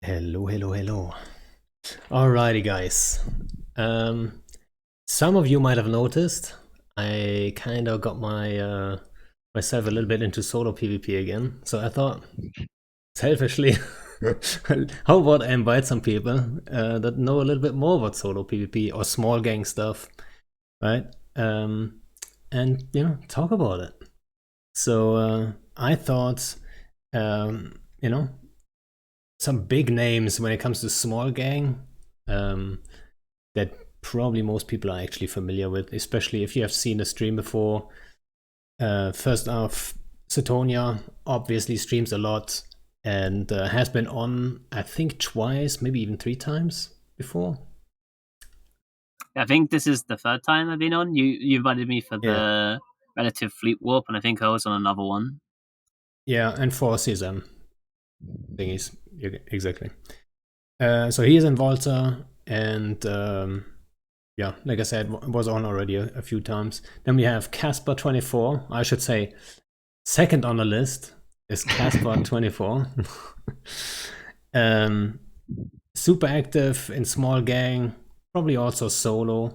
Hello, hello, hello. Alrighty, guys. Some of you might have noticed I kind of got myself a little bit into solo PvP again. So I thought, selfishly, how about I invite some people that know a little bit more about solo PvP or small gang stuff, right? And talk about it. So I thought, you know, some big names when it comes to small gang um, that probably most people are actually familiar with, especially if you have seen a stream before. First off, Suitonia obviously streams a lot and has been on, I think, twice, maybe even 3 times before. I think this is the third time I've been on. You invited me for Yeah, the relative fleet warp, and I think I was on another one. yeah, and for CSM thingies, exactly. So he is in Volta, and yeah, like I said, was on already a few times. Then we have Casper24. I should say, second on the list is Casper24. Super active in small gang, probably also solo.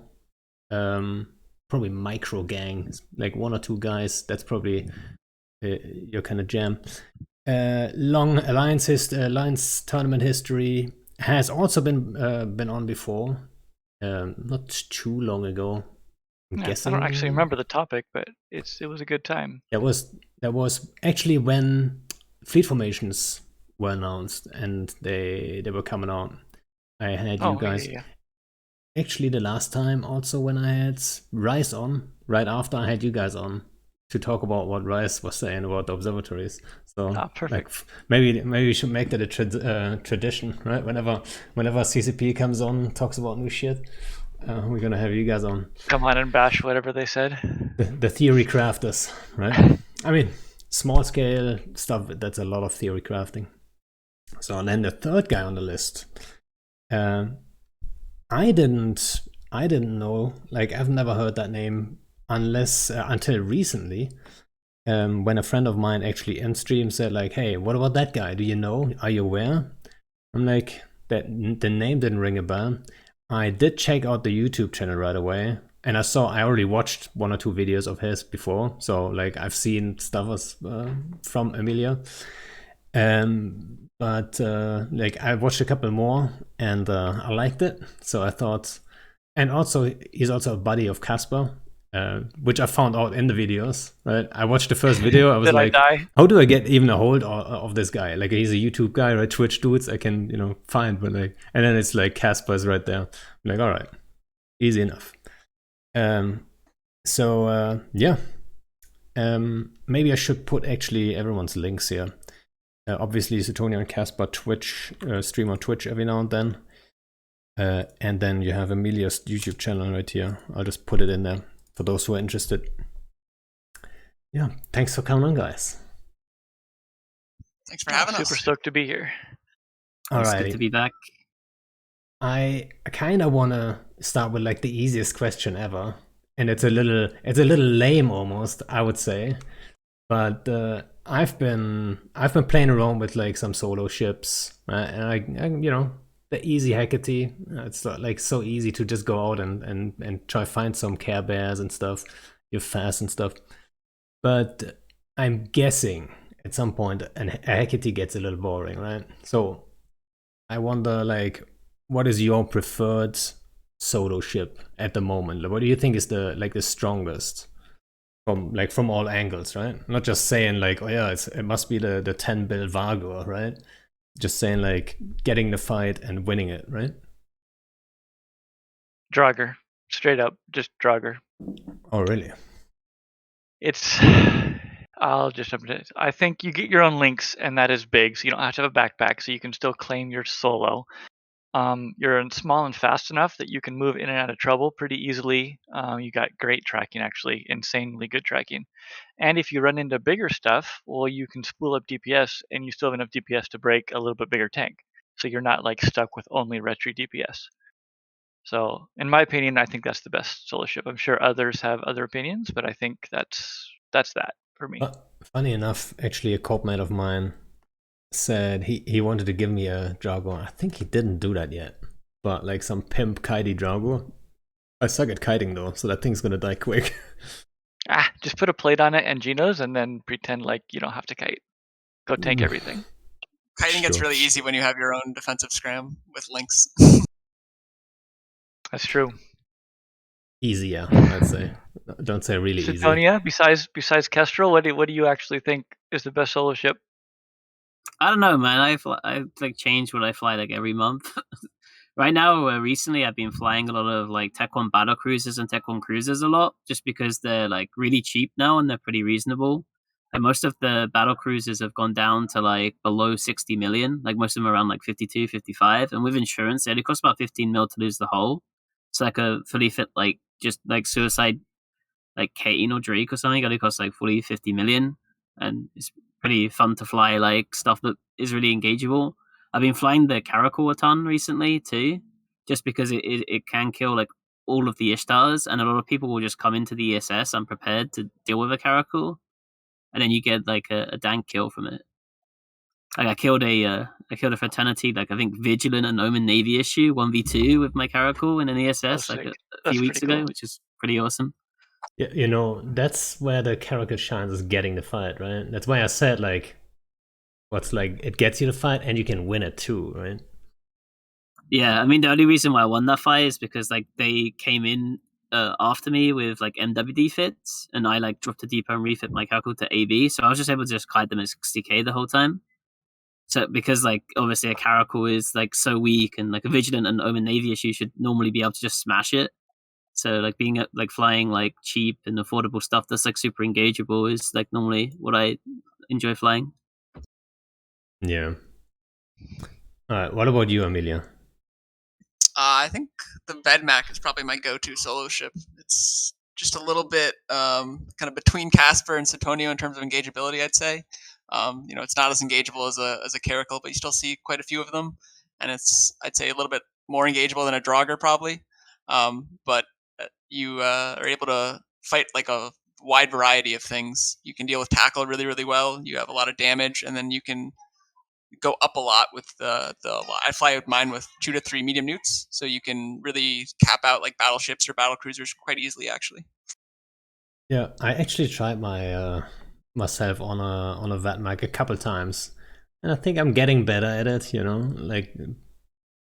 Probably micro gang, like one or two guys. That's probably your kind of jam. Long alliance tournament history, has also been on before. Not too long ago. I'm Yeah, I don't actually guessing remember the topic, but it was a good time. that was actually when fleet formations were announced and they were coming out. I had you Oh, guys yeah. actually the last time also when I had Rise on, right after I had you guys on to talk about what Rise was saying about the observatories. So Ah, like perfect. maybe we should make that a tradition, right? Whenever CCP comes on, talks about new shit, we're gonna have you guys on. Come on and bash whatever they said. The theory crafters, right? I mean, small scale stuff. That's a lot of theory crafting. So and then the third guy on the list, uh, I didn't I didn't know. Like I've never heard that name unless until recently. When a friend of mine actually in stream said like, "Hey, what about that guy? Do you know? Are you aware?" I'm like, that the name didn't ring a bell. I did check out the YouTube channel right away, and I already watched one or two videos of his before, so like I've seen stuff from Amelia. But like I watched a couple more, and I liked it, so I thought. And also, he's also a buddy of Casper, which I found out in the videos. Right, I watched the first video. I was Did I like, die? "How do I get even a hold of this guy? Like, he's a YouTube guy, right? Twitch dudes, I can find, but like, and then it's like Casper's right there. I'm like, all right, easy enough. Um, so yeah, maybe I should put actually everyone's links here. Obviously, Suitonia and Casper Twitch stream on Twitch every now and then. And then you have Amelia's YouTube channel right here. I'll just put it in there for those who are interested. Yeah, thanks for coming on, guys. Thanks for having Super us. stoked to be here. It's good to Alrighty. be back. I kind of want to start with like the easiest question ever, and it's a little lame almost, I would say. But I've been playing around with like some solo ships, and I the easy Hecate. It's like so easy to just go out and try find some Care Bears and stuff. You're fast and stuff. But I'm guessing at some point a Hecate gets a little boring, right? So I wonder, like, what is your preferred solo ship at the moment? Like, what do you think is the strongest from all angles, right? Not just saying like, oh yeah, it must be the 10 bill Vargo, right? Just saying like getting the fight and winning it, right? Draugr. Straight up, just Draugr. Oh really? It's. I'll just jump into it. I think you get your own links, and that is big, so you don't have to have a backpack, so you can still claim your solo. You're small and fast enough that you can move in and out of trouble pretty easily. You got great tracking, actually, insanely good tracking. And if you run into bigger stuff, well, you can spool up DPS, and you still have enough DPS to break a little bit bigger tank. So you're not like stuck with only retry DPS. So, in my opinion, I think that's the best solo ship. I'm sure others have other opinions, but I think that's that for me. Funny enough, actually, a corpmate of mine said he wanted to give me a Drago. I think he didn't do that yet, but like some pimp kitey Drago. I suck at kiting though, so that thing's gonna die quick. Just put a plate on it and Genos, and then pretend like you don't have to kite. Go tank everything. Kiting gets Sure. really easy when you have your own defensive scram with links. That's true. Easier, I'd say. Don't say really easy. Suitonia, besides Kestrel, what do you actually think is the best solo ship? I don't know, man. I like change what I fly like every month. Right now, recently, I've been flying a lot of like Tech 1 battle cruisers and Tech 1 cruisers a lot, just because they're like really cheap now and they're pretty reasonable. And most of the battle cruisers have gone down to like below 60 million. Like most of them are around like 52, 55. And with insurance, it only costs about 15 mil to lose the hull. It's like a fully fit, like just like suicide, like Kane or Drake or something. It only costs like 40, 50 million. And it's pretty fun to fly like stuff that is really engageable. I've been flying the Caracal a ton recently too, just because it can kill like all of the Ishtars, and a lot of people will just come into the ESS unprepared to deal with a Caracal, and then you get like a dank kill from it. Like I killed a fraternity, like I think Vigilant and Omen Navy issue 1v2 with my Caracal in an ESS like a few weeks ago, which is pretty awesome. Yeah, you know, that's where the character shines, is getting the fight, right? That's why I said like what's like it gets you the fight and you can win it too, right? Yeah, I mean the only reason why I won that fight is because like they came in after me with like MWD fits, and I like dropped a depot and refit my calcul to AB, so I was just able to just kite them at 60k the whole time. So because like obviously a Caracal is like so weak, and like a Vigilant and Omen Navy issue should normally be able to just smash it. So like being like flying like cheap and affordable stuff that's like super engageable is like normally what I enjoy flying. Yeah. All right. What about you, Amelia? I think the Vedmak is probably my go-to solo ship. It's just a little bit kind of between Casper and Suitonia in terms of engageability, I'd say. It's not as engageable as a Caracal, but you still see quite a few of them, and it's, I'd say, a little bit more engageable than a Draugr probably. But you are able to fight like a wide variety of things. You can deal with tackle really, really well. You have a lot of damage, and then you can go up a lot with the I fly with mine with 2 to 3 medium newts, so you can really cap out like battleships or battle cruisers quite easily actually. Yeah, I actually tried my myself on a Vatmag a couple times, and I think I'm getting better at it. You know, like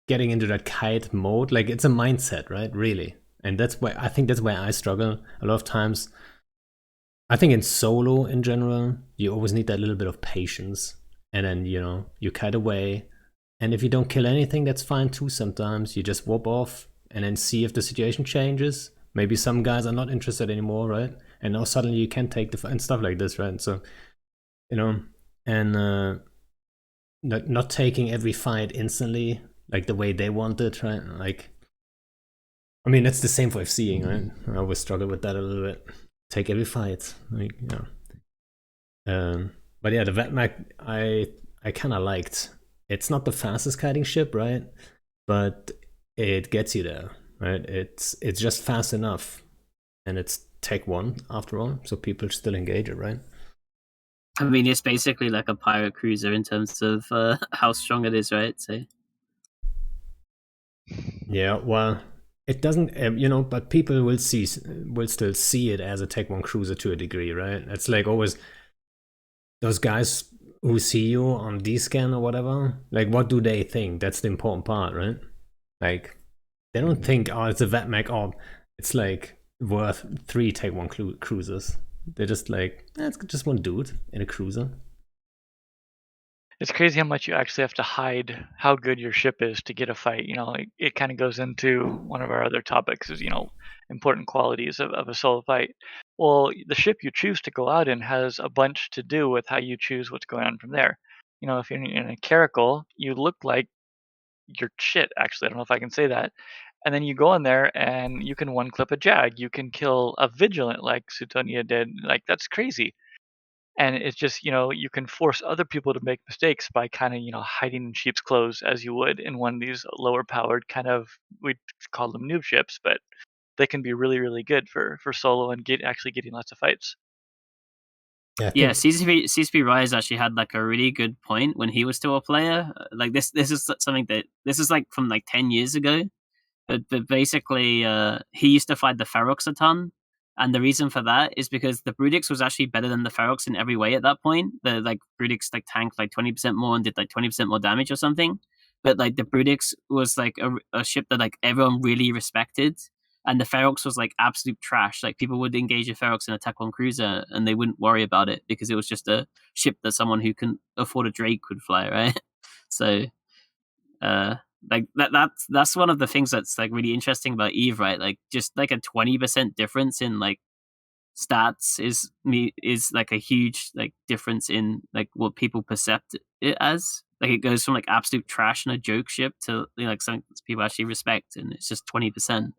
getting into that kite mode. Like it's a mindset, right? Really, and that's why I think that's where I struggle a lot of times. I think in solo in general, you always need that little bit of patience, and then you kite away, and if you don't kill anything, that's fine too. Sometimes you just warp off and then see if the situation changes. Maybe some guys are not interested anymore, right? And now suddenly you can take the fight and stuff like this, right? So and not taking every fight instantly, like the way they want it, right? Like, I mean, that's the same for FCing, right? I always struggle with that a little bit. Take every fight, like but yeah, the Vetmac I kind of liked. It's not the fastest kiting ship, right? But it gets you there, right? It's just fast enough, and it's Tech 1 after all, so people still engage it, right? I mean, it's basically like a pirate cruiser in terms of how strong it is, right? So yeah, well, it doesn't, but people will still see it as a Tech 1 cruiser to a degree, right? It's like always those guys who see you on D-Scan or whatever, like what do they think? That's the important part, right? Like they don't think, oh, it's a Vetmac, or it's like worth 3 Tech 1 cruisers. They're just like, it's just one dude in a cruiser. It's crazy how much you actually have to hide how good your ship is to get a fight. It kind of goes into one of our other topics is, important qualities of a solo fight. Well, the ship you choose to go out in has a bunch to do with how you choose what's going on from there. If you're in a Caracal, you look like you're shit, actually. I don't know if I can say that. And then you go in there and you can one clip a Jag. You can kill a Vigilant like Suitonia did. Like, that's crazy. And it's just, you can force other people to make mistakes by kind of, hiding in sheep's clothes as you would in one of these lower powered kind of, we call them noob ships, but they can be really, really good for solo and actually getting lots of fights. Yeah, I Yeah, think CCP Rise actually had like a really good point when he was still a player. Like this is something that this is like from like 10 years ago. But basically, he used to fight the Ferox a ton, and the reason for that is because the Brudix was actually better than the Ferox in every way at that point. The like Brudix like tanked like 20% more and did like 20% more damage or something. But like the Brudix was like a ship that like everyone really respected, and the Ferox was like absolute trash. Like people would engage a Ferox in a Tech 1 cruiser and they wouldn't worry about it because it was just a ship that someone who can afford a Drake could fly, right? So uh like that's one of the things that's like really interesting about Eve, right? Like just like a 20% difference in like stats is like a huge like difference in like what people perceive it as. Like it goes from like absolute trash and a joke ship to, you know, like something that people actually respect, and it's just 20%.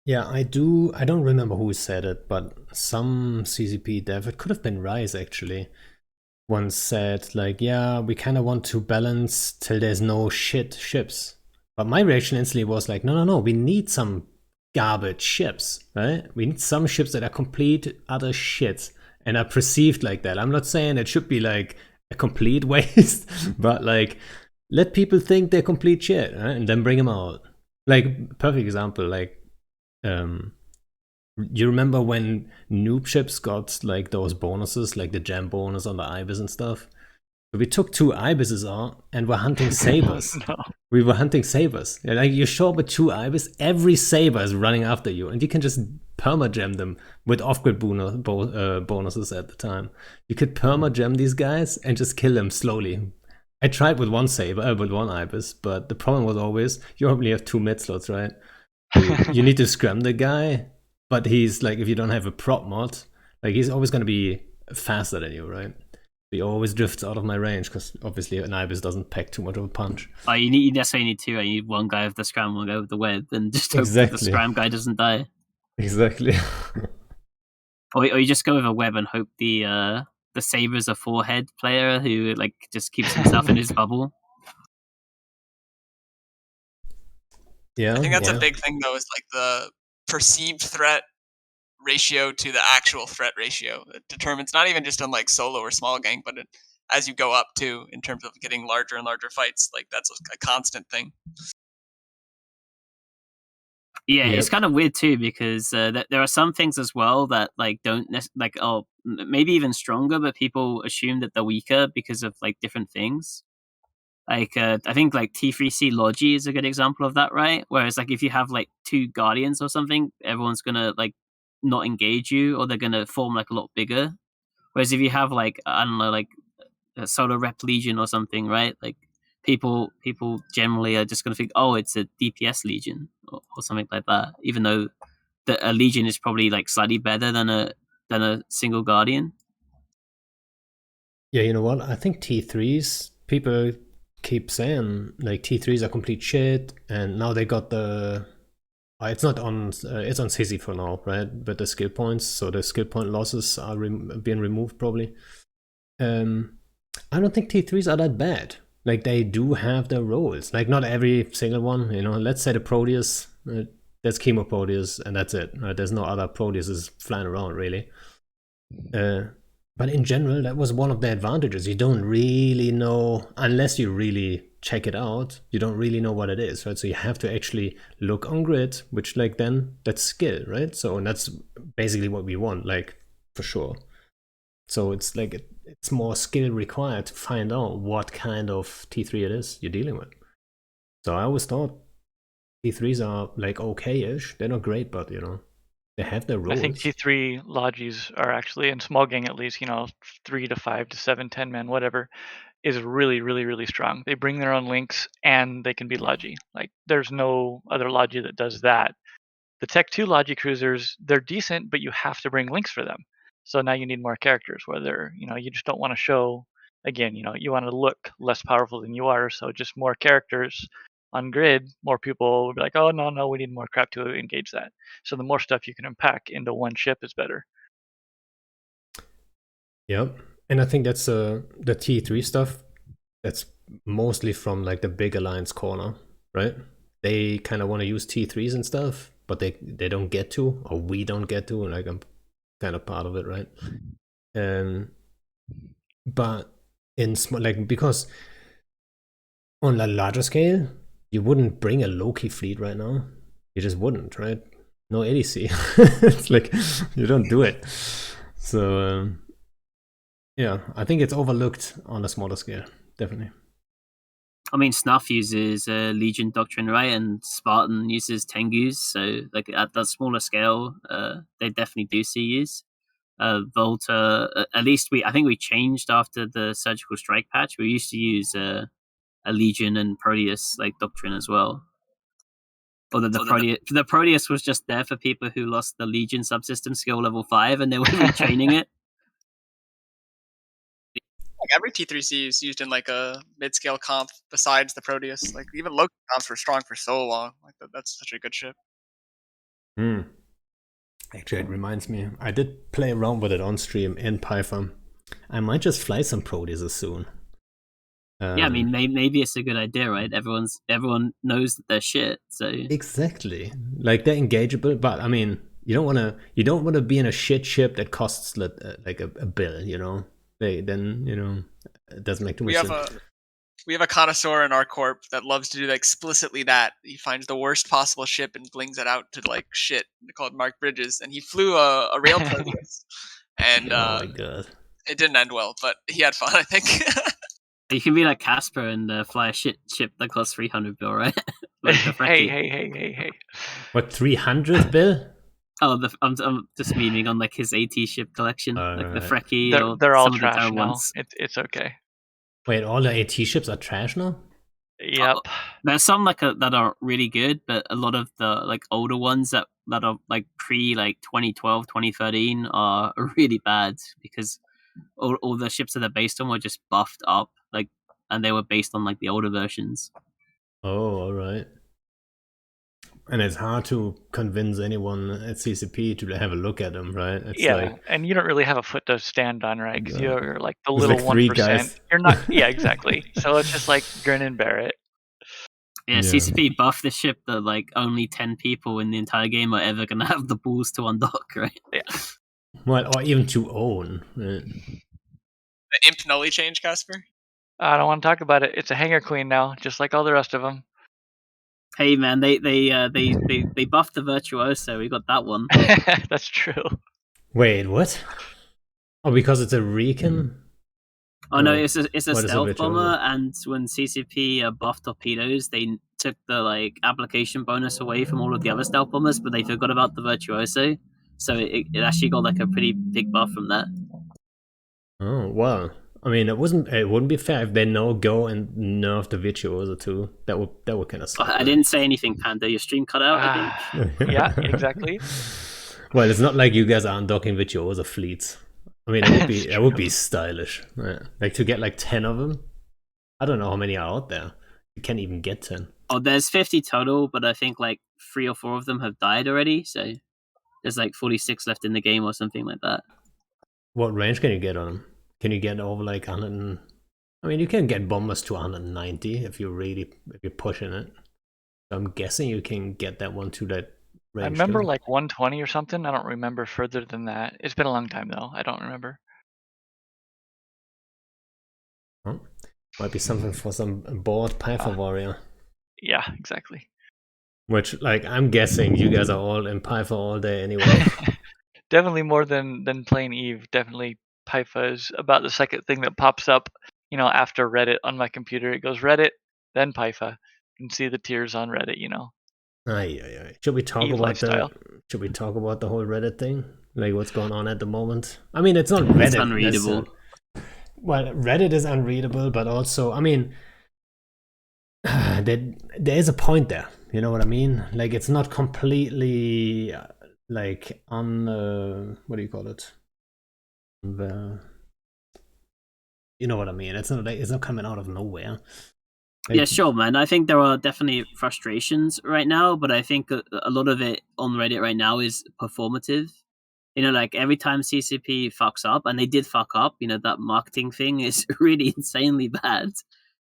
yeah, I do. I don't remember who said it, but some CCP dev, it could have been Rise actually, once said like, yeah, we kind of want to balance till there's no shit ships. But my reaction instantly was like, no, no, no, we need some garbage ships, right? We need some ships that are complete utter shit and are perceived like that. I'm not saying it should be like a complete waste, but like let people think they're complete shit, right? And then bring them out. Like perfect example, like um you remember when noob ships got like those bonuses, like the gem bonus on the ibis and stuff? So we took 2 ibises out and we're hunting sabers. No. We were hunting sabers. Yeah, like you show up with 2 ibis, every saber is running after you, and you can just perma-gem them with off-grid bonuses at the time. You could perma-gem these guys and just kill them slowly. I tried with one saber, with 1 ibis, but the problem was always you only have 2 mid slots, right? You need to scram the guy, but he's like, if you don't have a prop mod, like he's always going to be faster than you, right? He always drifts out of my range because obviously an ibis doesn't pack too much of a punch. Oh, you necessarily need two. You need one guy with the scram, one guy with the web, and just hope that the Exactly. scram guy doesn't die. Exactly. Or you just go with a web and hope the saber's a 4-head player who like just keeps himself in his bubble. Yeah, I think that's yeah. a big thing though, is like the perceived threat ratio to the actual threat ratio. It determines not even just on like solo or small gang, but as you go up too, in terms of getting larger and larger fights. Like that's a constant thing. Yeah, Yep. it's kind of weird too because there are some things as well that like don't like maybe even stronger, but people assume that they're weaker because of like different things. Like I think like T3C Logi is a good example of that, right? Whereas like if you have like 2 Guardians or something, everyone's gonna like not engage you, or they're gonna form like a lot bigger. Whereas if you have like, I don't know, like a Solo Rep Legion or something, right? Like people generally are just gonna think, oh, it's a DPS Legion or something like that, even though a Legion is probably like slightly better than a single Guardian. Yeah, you know what? I think T3s, people keep saying like T3s are complete shit, and now they got the. It's not on. It's on CC for now, right? But the skill points, so the skill point losses are being removed probably. I don't think T3s are that bad. Like they do have their roles. Like not every single one. You know, let's say the Proteus. There's Chemo Proteus, and that's it. Right? There's no other Proteuses flying around really. But in general, that was one of the advantages. You don't really know, unless you really check it out, you don't really know what it is, right? So you have to actually look on grid, which like then that's skill, right? So and that's basically what we want, like for sure. So it's like it's more skill required to find out what kind of T3 it is you're dealing with. So I always thought T3s are like okay-ish. They're not great, but you know, they have their I think roles. T3 Logis are actually, in small gang at least, 3 to 5 to 7, 10 men, whatever, is really, really, really strong. They bring their own links and they can be Logi. Like, there's no other Logi that does that. The Tech 2 Logi cruisers, they're decent, but you have to bring links for them. So now you need more characters, whether, you just don't want to show, again, you want to look less powerful than you are. So just more characters on grid, more people will be like, oh, no, no, we need more crap to engage that. So the more stuff you can unpack into one ship is better. Yep. And I think that's the T3 stuff. That's mostly from like the big alliance corner, right? They kind of want to use T3s and stuff, but they don't get to, or we don't get to. And like I'm kind of part of it, right? But in because on a larger scale, you wouldn't bring a Loki fleet right now. You just wouldn't, right? No ADC. It's like you don't do it. So yeah, I think it's overlooked on a smaller scale, definitely. I mean, Snuff uses Legion Doctrine, right? And Spartan uses Tengus. So, like, at that smaller scale, they definitely do see use. Volta, at least I think we changed after the Surgical Strike patch. We used to use a Legion and Proteus, like, Doctrine as well. Although the Proteus was just there for people who lost the Legion subsystem skill level 5 and they were retraining it. Like every T3C is used in like a mid-scale comp besides the Proteus. Like even Loki comps were strong for so long. Like that's such a good ship. Actually, it reminds me, I did play around with it on stream in Python. I might just fly some Proteuses soon. Yeah, I mean, maybe it's a good idea, right? Everyone knows that they're shit, so exactly, like they're engageable, but I mean, you don't want to be in a shit ship that costs like a bill, you know. It doesn't make too much sense. We have a connoisseur in our corp that loves to do explicitly that. He finds the worst possible ship and blings it out to like shit. They call it Mark Bridges, and he flew a rail Proteus, and oh my god, it didn't end well, but he had fun, I think. You can be like Casper and fly a shit ship that costs 300 bill, right? Like the hey. What, 300 bill? Oh, I'm just memeing on like his AT ship collection, like the Frecky. They're all some trash of the now. ones. It's okay. Wait, all the AT ships are trash now? Yep. There's some that are really good, but a lot of the like older ones that are like pre like 2012, 2013 are really bad because all the ships that they're based on were just buffed up, like, and they were based on like the older versions. Oh, all right. And it's hard to convince anyone at CCP to have a look at them, right? It's and you don't really have a foot to stand on, right? Because you're like the little like 1%. Guys. You're not. Yeah, exactly. So it's just like grin and bear it. Yeah, CCP buffed the ship that like only 10 people in the entire game are ever gonna have the balls to undock, right? Yeah. Well, or even to own. Right? The Imp Nully change, Casper? I don't want to talk about it. It's a hanger queen now, just like all the rest of them. Hey man, they buffed the Virtuoso. We got that one. That's true. Wait, what? Oh, because it's a Recon? Oh no, it's a stealth bomber, and when CCP buffed torpedoes, they took the like application bonus away from all of the other stealth bombers, but they forgot about the Virtuoso, so it actually got like a pretty big buff from that. Oh well, I mean, it wouldn't be fair if they now go and nerf the Virtuoso too. That would kind of suck. I didn't say anything, Panda. Your stream cut out, I think. Yeah, exactly. Well, it's not like you guys are undocking Virtuoso fleets. I mean, it would be stylish. Yeah. Like to get like 10 of them. I don't know how many are out there. You can't even get 10. Oh, there's 50 total, but I think like 3 or 4 of them have died already. So there's like 46 left in the game or something like that. What range can you get on them? Can you get over like 100? I mean, you can get bombers to 190 if you're pushing it. So I'm guessing you can get that one to that range. I remember like 120 or something. I don't remember further than that. It's been a long time though. I don't remember. Oh, might be something for some bored Python warrior. Yeah, exactly. Which, like, I'm guessing you guys are all in Python all day anyway. Definitely more than playing Eve. Definitely Python is about the second thing that pops up, after Reddit on my computer. It goes Reddit, then Python. You can see the tiers on Reddit, Aye. Should we talk about the whole Reddit thing? Like what's going on at the moment? I mean, it's not Reddit. It's unreadable. Well, Reddit is unreadable, but also, I mean, there is a point there. You know what I mean? Like, it's not completely like on what do you call it? You know what I mean? It's not coming out of nowhere. Yeah, sure, man. I think there are definitely frustrations right now, but I think a lot of it on Reddit right now is performative. Like every time CCP fucks up, and they did fuck up, that marketing thing is really insanely bad.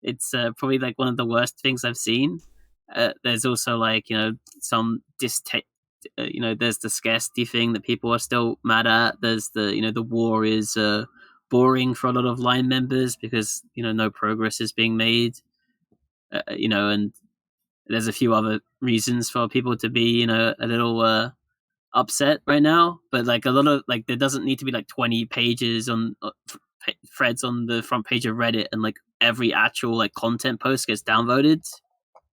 It's probably like one of the worst things I've seen. There's also like, some there's the scarcity thing that people are still mad at. There's the war is boring for a lot of line members because no progress is being made. And there's a few other reasons for people to be a little upset right now. But like a lot of there doesn't need to be like 20 pages on threads on the front page of Reddit, and like every actual like content post gets downvoted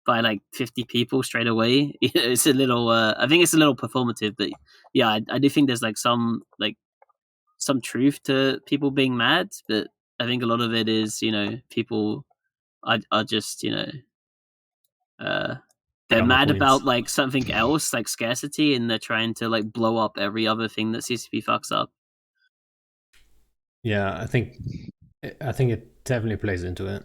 by like 50 people straight away. It's a little I think it's a little performative, but yeah, I do think there's like some truth to people being mad, but I think a lot of it is people are just they're Drama mad queens. about like something else, like scarcity, and they're trying to like blow up every other thing that CCP fucks up. Yeah, I think it definitely plays into it.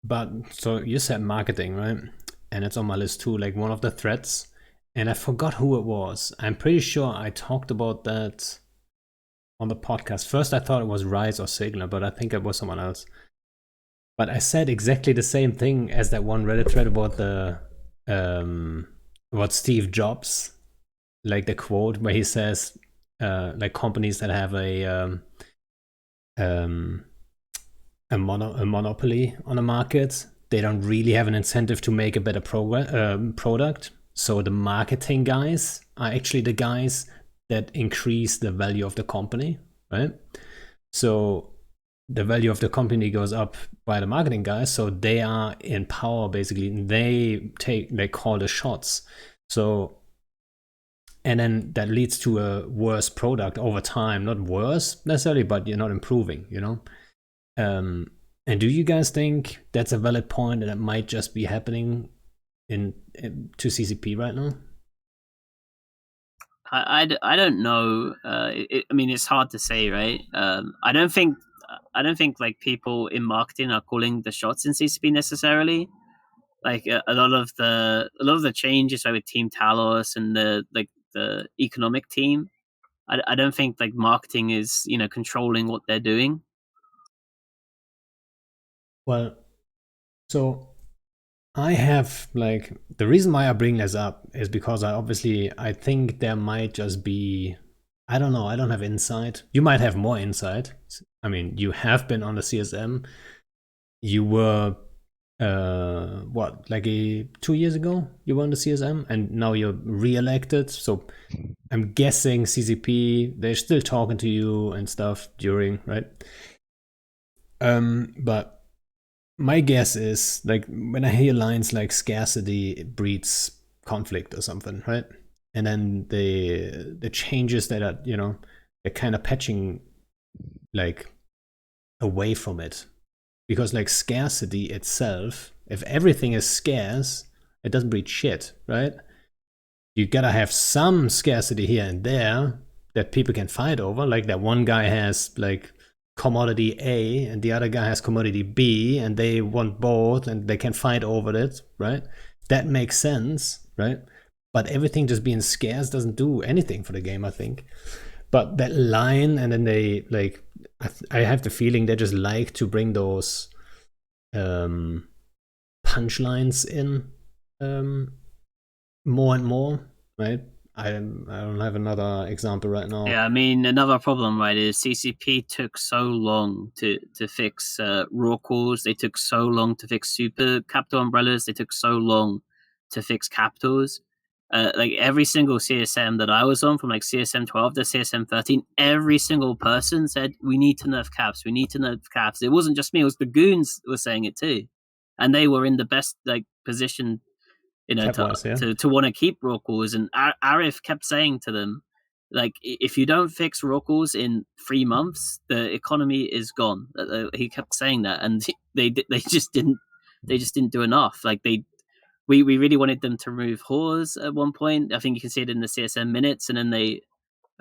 But so you said marketing, right? And it's on my list too, like one of the threads. And I forgot who it was. I'm pretty sure I talked about that on the podcast. First, I thought it was Rise or Sigler, but I think it was someone else. But I said exactly the same thing as that one Reddit thread about about Steve Jobs, like the quote where he says, like companies that have a monopoly on a market, they don't really have an incentive to make a better product. So the marketing guys are actually the guys that increase the value of the company, right? So the value of the company goes up by the marketing guys, so they are in power basically. They call the shots. So, and then that leads to a worse product over time. Not worse necessarily, but you're not improving, And do you guys think that's a valid point and it might just be happening to CCP right now? I don't know. I mean, it's hard to say, right? I don't think like people in marketing are calling the shots in CCP necessarily. Like a lot of the changes, like with Team Talos and the economic team, I don't think like marketing is controlling what they're doing. Well, so I have like the reason why I bring this up is because I think there might just be, I don't know, I don't have insight. You might have more insight. I mean, you have been on the CSM. You were like 2 years ago you were on the CSM and now you're re-elected. So I'm guessing CCP, they're still talking to you and stuff during, right? But my guess is like when I hear lines like scarcity breeds conflict or something, right? And then the changes that are, they're kind of patching like away from it. Because like scarcity itself, if everything is scarce, it doesn't breed shit, right? You gotta have some scarcity here and there that people can fight over. Like that one guy has like commodity A and the other guy has commodity B and they want both and they can fight over it, right? That makes sense, right? But everything just being scarce doesn't do anything for the game, I think. But that line, and then they like, I have the feeling they just like to bring those punchlines in more and more, right? I don't have another example right now. Yeah, I mean, another problem, right, is CCP took so long to fix raw calls. They took so long to fix super capital umbrellas. They took so long to fix capitals. Like every single CSM that I was on, from like CSM 12 to CSM 13, every single person said, we need to nerf caps. We need to nerf caps. It wasn't just me. It was the goons who were saying it too. And they were in the best like position to want to keep raw calls. And Arif kept saying to them, like, if you don't fix raw calls in 3 months, the economy is gone. He kept saying that, and they just didn't do enough. Like we really wanted them to remove whores at one point. I think you can see it in the CSM minutes, and then they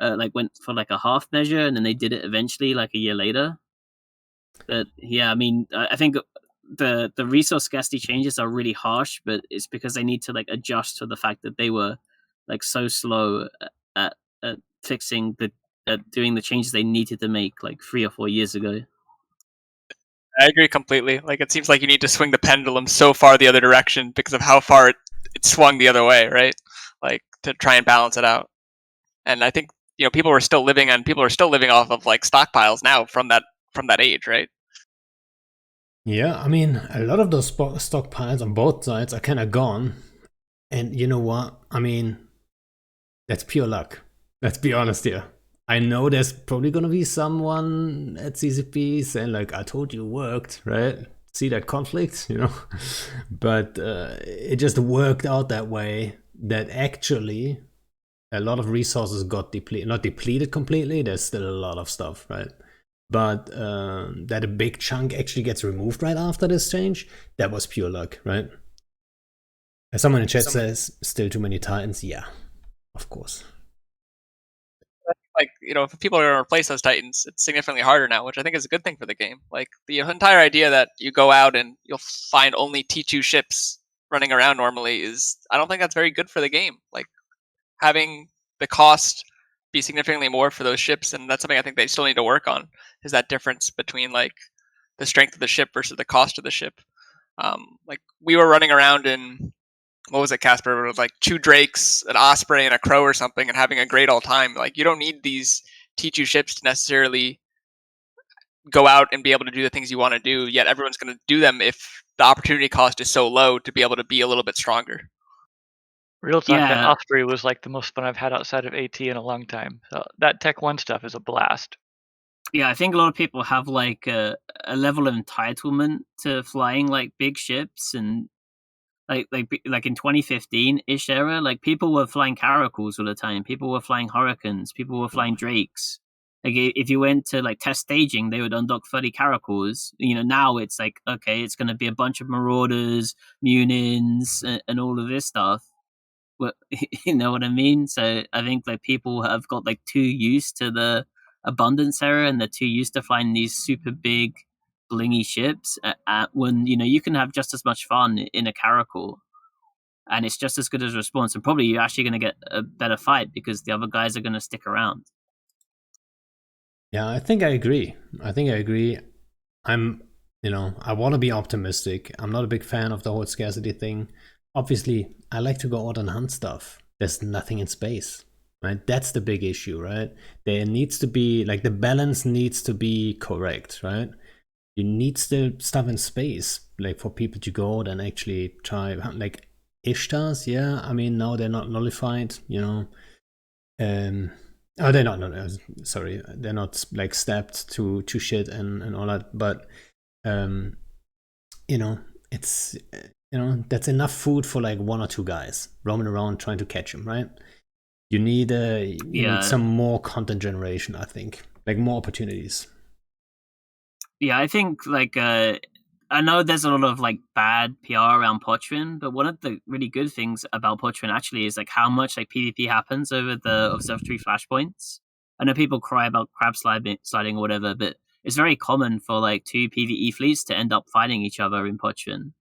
like went for like a half measure, and then they did it eventually, like a year later. But yeah, I mean, I think the resource scarcity changes are really harsh, but it's because they need to like adjust to the fact that they were like so slow at fixing doing the changes they needed to make like 3 or 4 years ago. I agree completely. Like it seems like you need to swing the pendulum so far the other direction because of how far it swung the other way, right? Like to try and balance it out. And I think people are still living off of like stockpiles now from that age, right? Yeah, I mean, a lot of those stockpiles on both sides are kind of gone. And you know what? I mean, that's pure luck. Let's be honest here. I know there's probably gonna be someone at CCP saying like, "I told you it worked, right? See that conflict, you know?" But it just worked out that way. That actually, a lot of resources got depleted. Not depleted completely. There's still a lot of stuff, right? But that a big chunk actually gets removed right after this change, that was pure luck, right? As someone in chat says, still too many Titans. Yeah, of course. Like, if people are going to replace those Titans, it's significantly harder now, which I think is a good thing for the game. Like, the entire idea that you go out and you'll find only T2 ships running around normally I don't think that's very good for the game. Like, having the cost be significantly more for those ships, and that's something I think they still need to work on, is that difference between, like, the strength of the ship versus the cost of the ship. Like, we were running around in, what was it, Casper? It was like 2 Drakes, an Osprey, and a Crow or something, and having a great all time. Like, you don't need these T2 ships to necessarily go out and be able to do the things you want to do, yet everyone's going to do them if the opportunity cost is so low to be able to be a little bit stronger. Real talk, that Yeah. Osprey was like the most fun I've had outside of AT in a long time. So that Tech 1 stuff is a blast. Yeah, I think a lot of people have like a level of entitlement to flying like big ships, and like in 2015-ish era, like people were flying Caracals all the time. People were flying Hurricanes. People were flying Drakes. Like if you went to like test staging, they would undock 30 Caracals. Now it's like, okay, it's going to be a bunch of Marauders, Munins, and all of this stuff. But you know what I mean? So I think like people have got like too used to the abundance era, and they're too used to flying these super big blingy ships when you can have just as much fun in a caracal, and it's just as good as a response, and probably you're actually going to get a better fight because the other guys are going to stick around. Yeah, I think I agree. I want to be optimistic. I'm not a big fan of the whole scarcity thing. Obviously, I like to go out and hunt stuff. There's nothing in space, right? That's the big issue, right? There needs to be, like, the balance needs to be correct, right? You need still stuff in space, like, for people to go out and actually try, like, Ishtars, yeah. I mean, now they're not nullified, Oh, they're not. No, sorry, they're not like stabbed to shit and all that. But it's that's enough food for like 1 or 2 guys roaming around trying to catch them, right? You need need some more content generation. I think, like, more opportunities. Yeah, I think like I know there's a lot of like bad PR around Potrin, but one of the really good things about Potrin actually is like how much like PvP happens over the observatory flashpoints. I know people cry about crab sliding or whatever, but it's very common for like 2 PvE fleets to end up fighting each other in Potrin.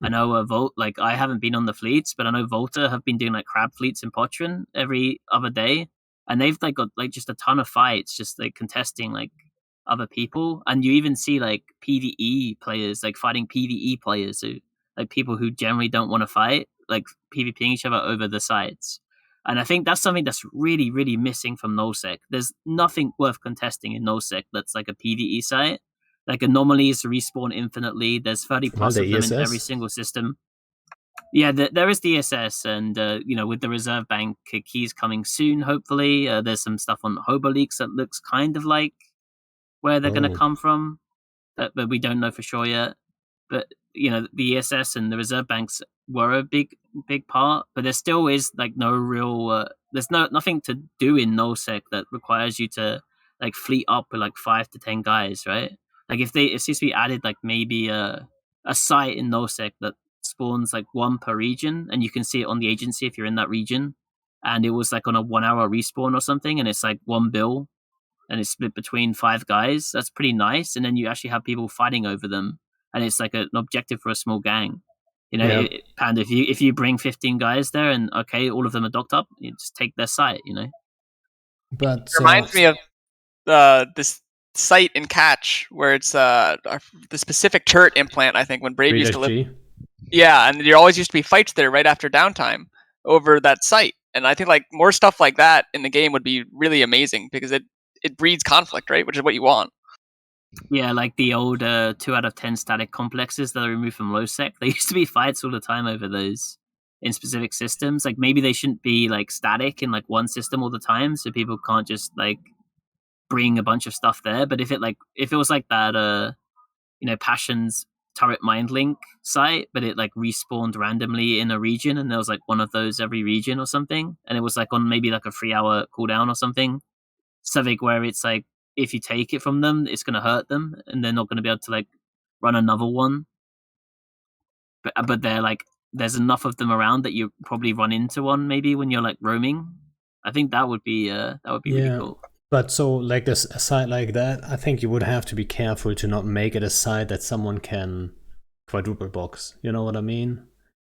I know like I haven't been on the fleets, but I know Volta have been doing like crab fleets in Potrin every other day, and they've like got like just a ton of fights, just like contesting like other people, and you even see like PvE players like fighting PvE players, who like people who generally don't want to fight, like PvPing each other over the sides. And I think that's something that's really, really missing from nullsec. There's nothing worth contesting in nullsec that's like a PvE site. Like anomalies respawn infinitely. There's 30 plus of them in every single system. Yeah, there is the ESS, and with the reserve bank keys coming soon, hopefully, there's some stuff on Hoboleaks that looks kind of like where they're going to come from, but we don't know for sure yet. But the ESS and the reserve banks were a big part, but there still is like no real there's nothing to do in nullsec that requires you to like fleet up with like 5 to 10 guys, right? Like if CSP added like maybe a site in nullsec that spawns like 1 per region, and you can see it on the agency if you're in that region, and it was like on a 1-hour respawn or something, and it's like 1 bill, and it's split between 5 guys. That's pretty nice, and then you actually have people fighting over them, and it's like an objective for a small gang. And if you bring 15 guys there, and okay, all of them are docked up, you just take their site. But it reminds me of this site in Catch where it's the specific turret implant. I think when Brave used to live. Yeah, and there always used to be fights there right after downtime over that site. And I think like more stuff like that in the game would be really amazing because it breeds conflict, right? Which is what you want. Yeah, like the old 2 out of 10 static complexes that are removed from LowSec. There used to be fights all the time over those in specific systems. Like maybe they shouldn't be like static in like one system all the time, so people can't just like bring a bunch of stuff there. But if it was like that Passion's turret mind link site, but it like respawned randomly in a region, and there was like one of those every region or something, and it was like on maybe like a 3-hour cooldown or something where it's like if you take it from them, it's going to hurt them, and they're not going to be able to like run another one. But they're like there's enough of them around that you probably run into one maybe when you're like roaming. I think that would be really cool. But so like this a site like that, I think you would have to be careful to not make it a site that someone can quadruple box. You know what I mean?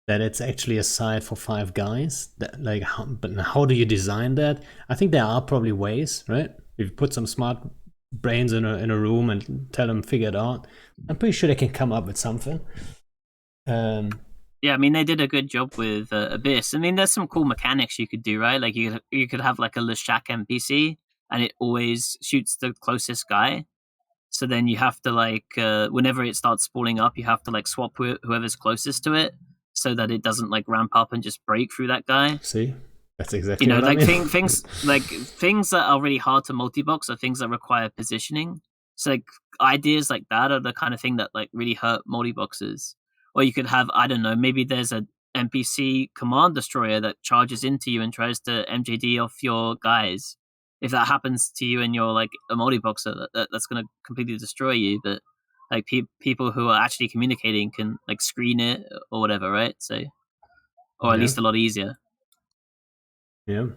That it's actually a site for 5 guys. That, like, but how do you design that? I think there are probably ways, right? If you put some smart brains in a room and tell them figure it out, I'm pretty sure they can come up with something. Yeah, I mean they did a good job with Abyss. I mean, there's some cool mechanics you could do, right? Like you could have like a Leshak NPC, and it always shoots the closest guy. So then you have to like whenever it starts spawning up, you have to like swap whoever's closest to it, so that it doesn't like ramp up and just break through that guy. See, that's exactly what like I mean. things that are really hard to multi-box are things that require positioning. So like ideas like that are the kind of thing that like really hurt multi-boxes. Or you could have, I don't know, maybe there's a NPC command destroyer that charges into you and tries to MJD off your guys. If that happens to you and you're like a multi-boxer, that's going to completely destroy you. But like people who are actually communicating can like screen it or whatever, right? So, or at least a lot easier. Yeah.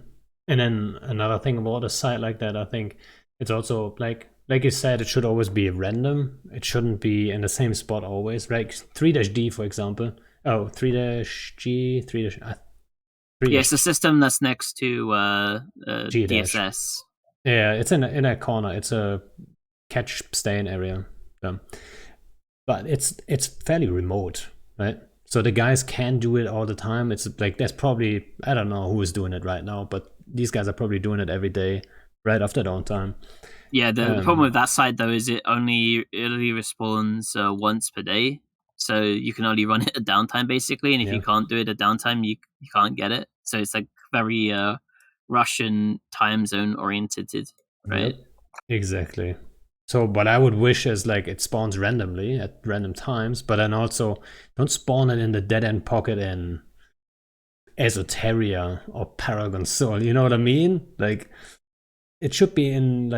And then another thing about a site like that, I think it's also like you said, it should always be random. It shouldn't be in the same spot always. Like 3-D, for example. Oh, 3-G, 3-. Yeah, it's the system that's next to DSS. Yeah, it's in a corner. It's a catch stain area. But it's fairly remote, right? So the guys can do it all the time. It's like there's probably, I don't know who is doing it right now, but these guys are probably doing it every day right after downtime. Yeah, the problem with that side though is it only respawns once per day, so you can only run it at downtime basically, and if you can't do it at downtime, you can't get it. So it's like very Russian time zone oriented, right? Yep. Exactly. So what I would wish is like it spawns randomly at random times, but then also don't spawn it in the dead end pocket in Esoteria or Paragon Soul. You know what I mean? Like it should be in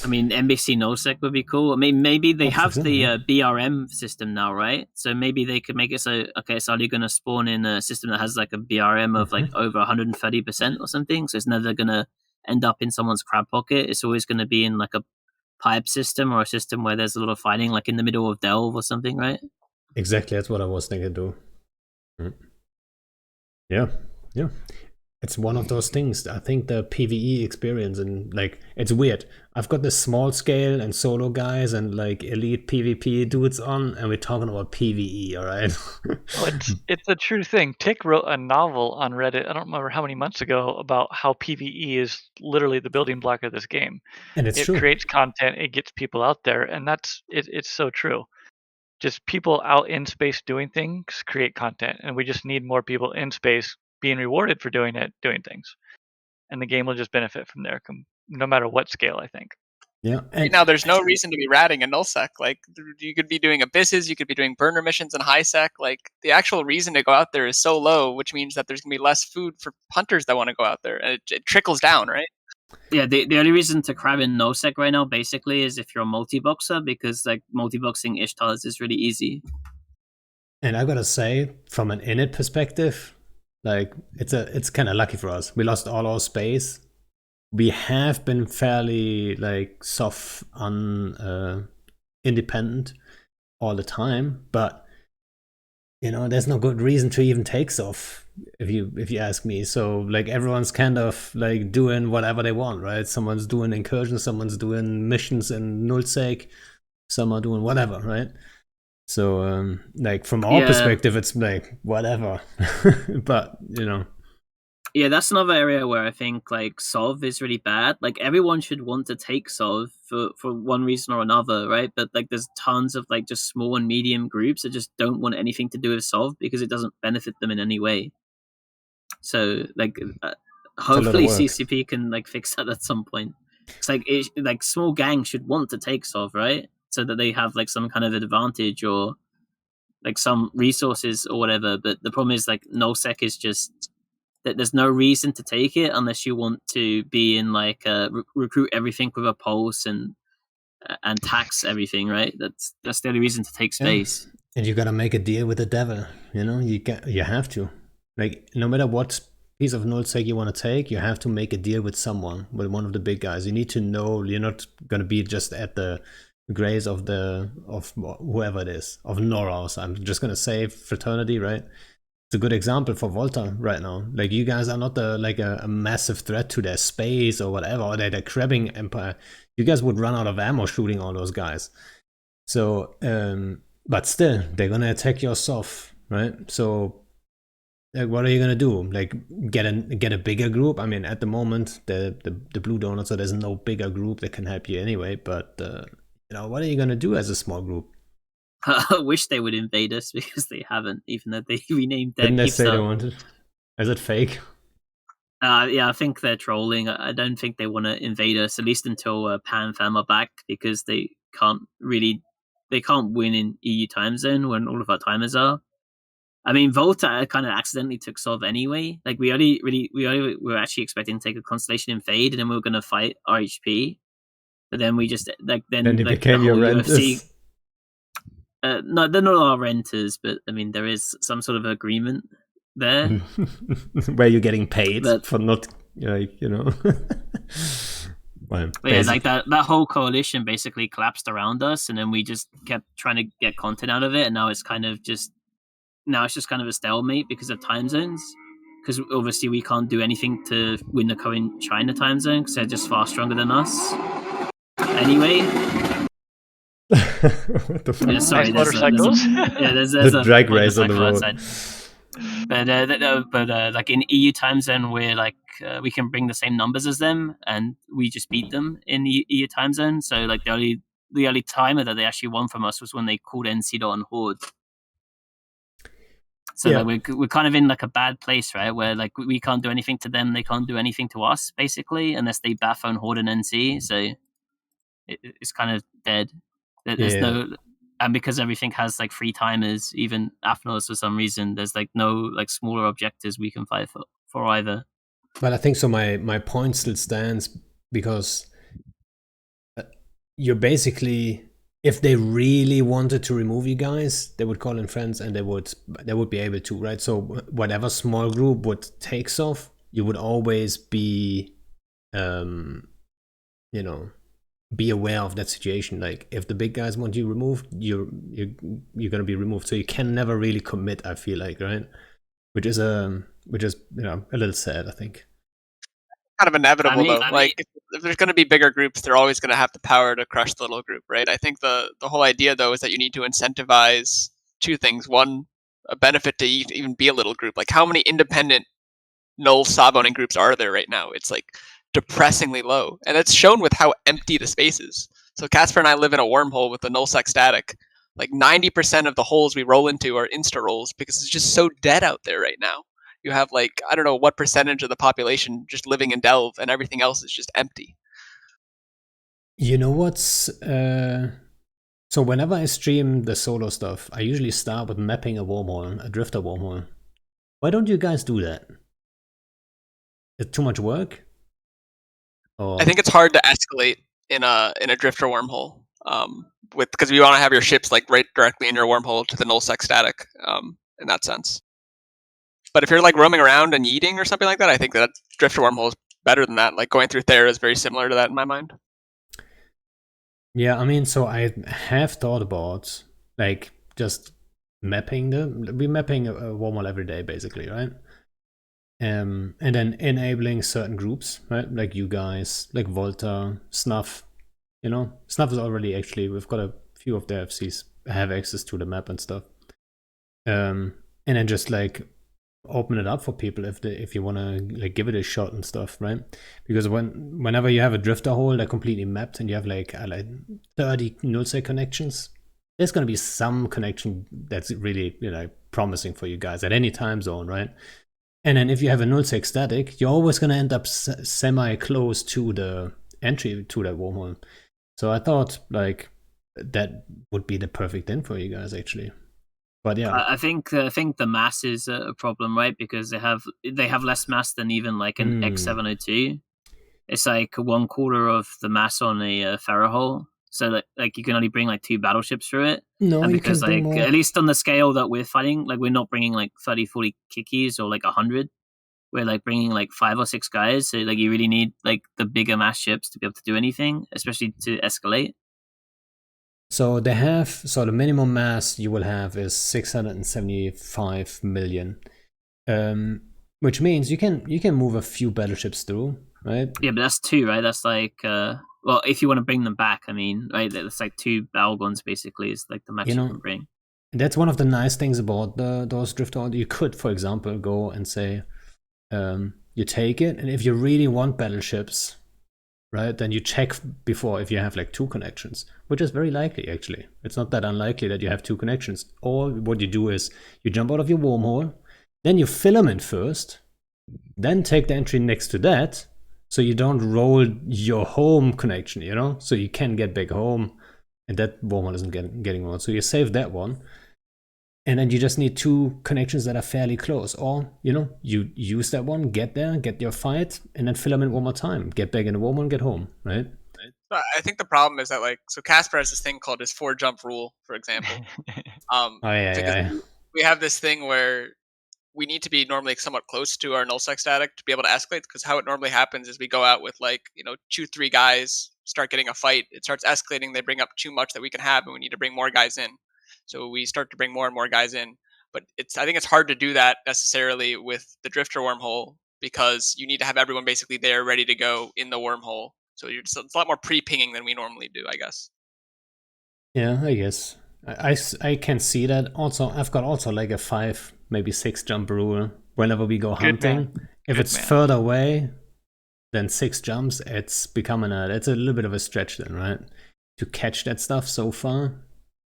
I mean, NBC NoSec would be cool. I mean, maybe they have the BRM system now, right? So maybe they could make it so, okay, so are you going to spawn in a system that has like a BRM of like over 130% or something? So it's never going to end up in someone's crab pocket. It's always going to be in like a pipe system or a system where there's a lot of fighting, like in the middle of Delve or something, right? Exactly, that's what I was thinking too. Yeah. It's one of those things. I think the PvE experience, and like it's weird. I've got this small scale and solo guys and like elite PvP dudes on, and we're talking about PvE, all right? Well, it's a true thing. Tick wrote a novel on Reddit, I don't remember how many months ago, about how PvE is literally the building block of this game. And it creates content, it gets people out there, and it's so true. Just people out in space doing things create content, and we just need more people in space being rewarded for doing things, and the game will just benefit from there, no matter what scale, I think. Yeah. Right now, there's no reason to be ratting a nullsec. Like you could be doing abysses, you could be doing burner missions in high sec. Like the actual reason to go out there is so low, which means that there's gonna be less food for hunters that want to go out there, and it trickles down, right? Yeah, the only reason to crab in NoSec right now basically is if you're a multi-boxer, because like multi-boxing Ishtars is really easy. And I gotta say, from an init perspective, like it's kind of lucky for us. We lost all our space. We have been fairly like soft on independent all the time, but there's no good reason to even take soft if you ask me. So like everyone's kind of like doing whatever they want, right? Someone's doing incursions, someone's doing missions in nullsec, some are doing whatever, right? So like from our Yeah. perspective, it's like whatever. But Yeah, that's another area where I think like Sov is really bad. Like everyone should want to take Sov for one reason or another, right? But like there's tons of like just small and medium groups that just don't want anything to do with Sov because it doesn't benefit them in any way. So like hopefully CCP can like fix that at some point. It's like small gangs should want to take Sov, right? So that they have like some kind of advantage or like some resources or whatever. But the problem is like nullsec is just that there's no reason to take it unless you want to be in like recruit everything with a pulse and tax everything, right? That's the only reason to take space. Yeah. And you gotta make a deal with the devil. You have to. Like no matter what piece of nullsec you want to take, you have to make a deal with someone, with one of the big guys. You need to know you're not gonna be just at the grace of whoever it is, of Noros. I'm just gonna say fraternity, right? It's a good example for Volta right now. Like you guys are not a massive threat to their space or whatever, or they're crabbing empire. You guys would run out of ammo shooting all those guys. So but still they're gonna attack your soft, right? So like, what are you gonna do? Like get a bigger group? I mean, at the moment the blue donuts, so there's no bigger group that can help you anyway. But what are you gonna do as a small group? I wish they would invade us because they haven't, even though they renamed their. Didn't they say they wanted? Is it fake? Yeah, I think they're trolling. I don't think they want to invade us, at least until Pan Fam are back, because they can't win in EU time zone when all of our timers are. I mean, Volta kind of accidentally took Sov anyway. Like we were actually expecting to take a Constellation invade, and then we were going to fight RHP, but then we just then it like, became your renters. No, they're not our renters, but I mean there is some sort of agreement there where you're getting paid but, for not well, yeah, like that whole coalition basically collapsed around us, and then we just kept trying to get content out of it, and now it's just kind of a stalemate because of time zones, because obviously we can't do anything to win the current China time zone because they're just far stronger than us anyway. What the fuck? Yeah, sorry, nice motorcycles. There's the a drag race on the road outside. But like in EU time zone, we're like we can bring the same numbers as them, and we just beat them in the EU time zone. So like the only timer that they actually won from us was when they called NC on Horde. So yeah. like we're kind of in like a bad place, right? Where like we can't do anything to them, they can't do anything to us, basically, unless they baff on Horde and NC. So it's kind of dead. There's no. And because everything has like free timers, even Athnos for some reason, there's like no like smaller objectives we can fight for either. But I think so. My point still stands because you're basically, if they really wanted to remove you guys, they would call in friends and they would be able to, right? So whatever small group would take off, you would always be, be aware of that situation. Like if the big guys want you removed, you're gonna be removed. So you can never really commit, I feel like, right? Which is a little sad, I think. Kind of inevitable though. Like if there's going to be bigger groups, they're always going to have the power to crush the little group, right? I think the whole idea though is that you need to incentivize two things. One, a benefit to even be a little group. Like how many independent null sawboning groups are there right now? It's like depressingly low, and it's shown with how empty the space is. So Casper and I live in a wormhole with the nullsec static. Like 90% of the holes we roll into are insta rolls because it's just so dead out there right now. You have like, I don't know what percentage of the population just living in Delve, and everything else is just empty. You know what's so whenever I stream the solo stuff, I usually start with mapping a wormhole, a drifter wormhole. Why don't you guys do that? It's too much work? I think it's hard to escalate in a drifter wormhole, because you want to have your ships like right directly in your wormhole to the nullsec static, in that sense. But if you're like roaming around and eating or something like that, I think that drifter wormhole is better than that. Like going through Thera is very similar to that in my mind. Yeah, I mean, so I have thought about like just mapping we're mapping a wormhole every day basically, right? And then enabling certain groups, right? Like you guys, like Volta, Snuff. Snuff is already actually, we've got a few of their FCs have access to the map and stuff. And then just like open it up for people if you want to like give it a shot and stuff, right? Because whenever you have a drifter hole, they're completely mapped, and you have like 30 nullsec connections. There's going to be some connection that's really promising for you guys at any time zone, right? And then if you have a nullsec static, you're always going to end up semi close to the entry to that wormhole. So I thought like that would be the perfect in for you guys actually. But yeah, I think the mass is a problem, right? Because they have less mass than even like an X702. It's like 1/4 of the mass on a Ferro hull, so that like you can only bring like 2 battleships through it. no, and you because can bring like more. at least on the scale that we're fighting, like we're not bringing like 30-40 kikis or like 100. We're like bringing like 5 or 6 guys, so like you really need like the bigger mass ships to be able to do anything, especially to escalate. So the minimum mass you will have is 675 million, which means you can move a few battleships through, right? Yeah, but that's 2, right? That's like well, if you want to bring them back, I mean, right? That's like 2 battle guns basically is like the max you can bring. That's one of the nice things about those drifter. You could, for example, go and say, you take it, and if you really want battleships, right, then you check before if you have like 2 connections, which is very likely actually. It's not that unlikely that you have 2 connections. Or what you do is you jump out of your wormhole, then you fill them in first, then take the entry next to that, so you don't roll your home connection, so you can get back home, and that wormhole isn't getting rolled. So you save that one. And then you just need 2 connections that are fairly close. Or, you use that one, get there, get your fight, and then fill them in one more time. Get back in the wormhole and get home, right? But I think the problem is that so Casper has this thing called his 4-jump rule, for example. We have this thing where we need to be normally somewhat close to our nullsec static to be able to escalate, because how it normally happens is we go out with 2-3 guys, start getting a fight, it starts escalating, they bring up too much that we can have, and we need to bring more guys in. So we start to bring more and more guys in. But I think it's hard to do that necessarily with the drifter wormhole, because you need to have everyone basically there ready to go in the wormhole. So it's a lot more pre-pinging than we normally do, I guess. Yeah, I guess. I can see that. Also, I've got also like a 5, maybe 6 jump rule whenever we go hunting. If it's further away than 6 jumps, it's it's a little bit of a stretch then, right? To catch that stuff so far.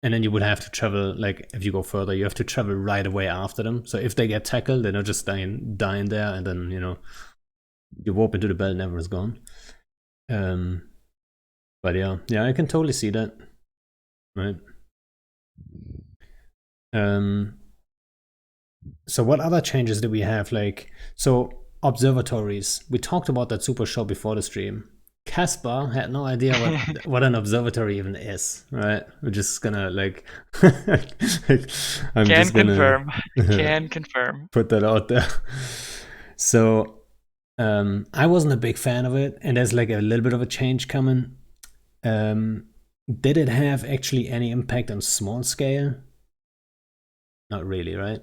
And then you would have to travel, like if you go further, you have to travel right away after them. So if they get tackled, they're not just dying there, and then, you warp into the bell and everyone's gone. But yeah, I can totally see that. Right. So what other changes do we have? So observatories. We talked about that super show before the stream. Casper had no idea what an observatory even is, right? We're just gonna Can confirm. Put that out there. So I wasn't a big fan of it, and there's like a little bit of a change coming. Did it have actually any impact on small scale? Not really, right?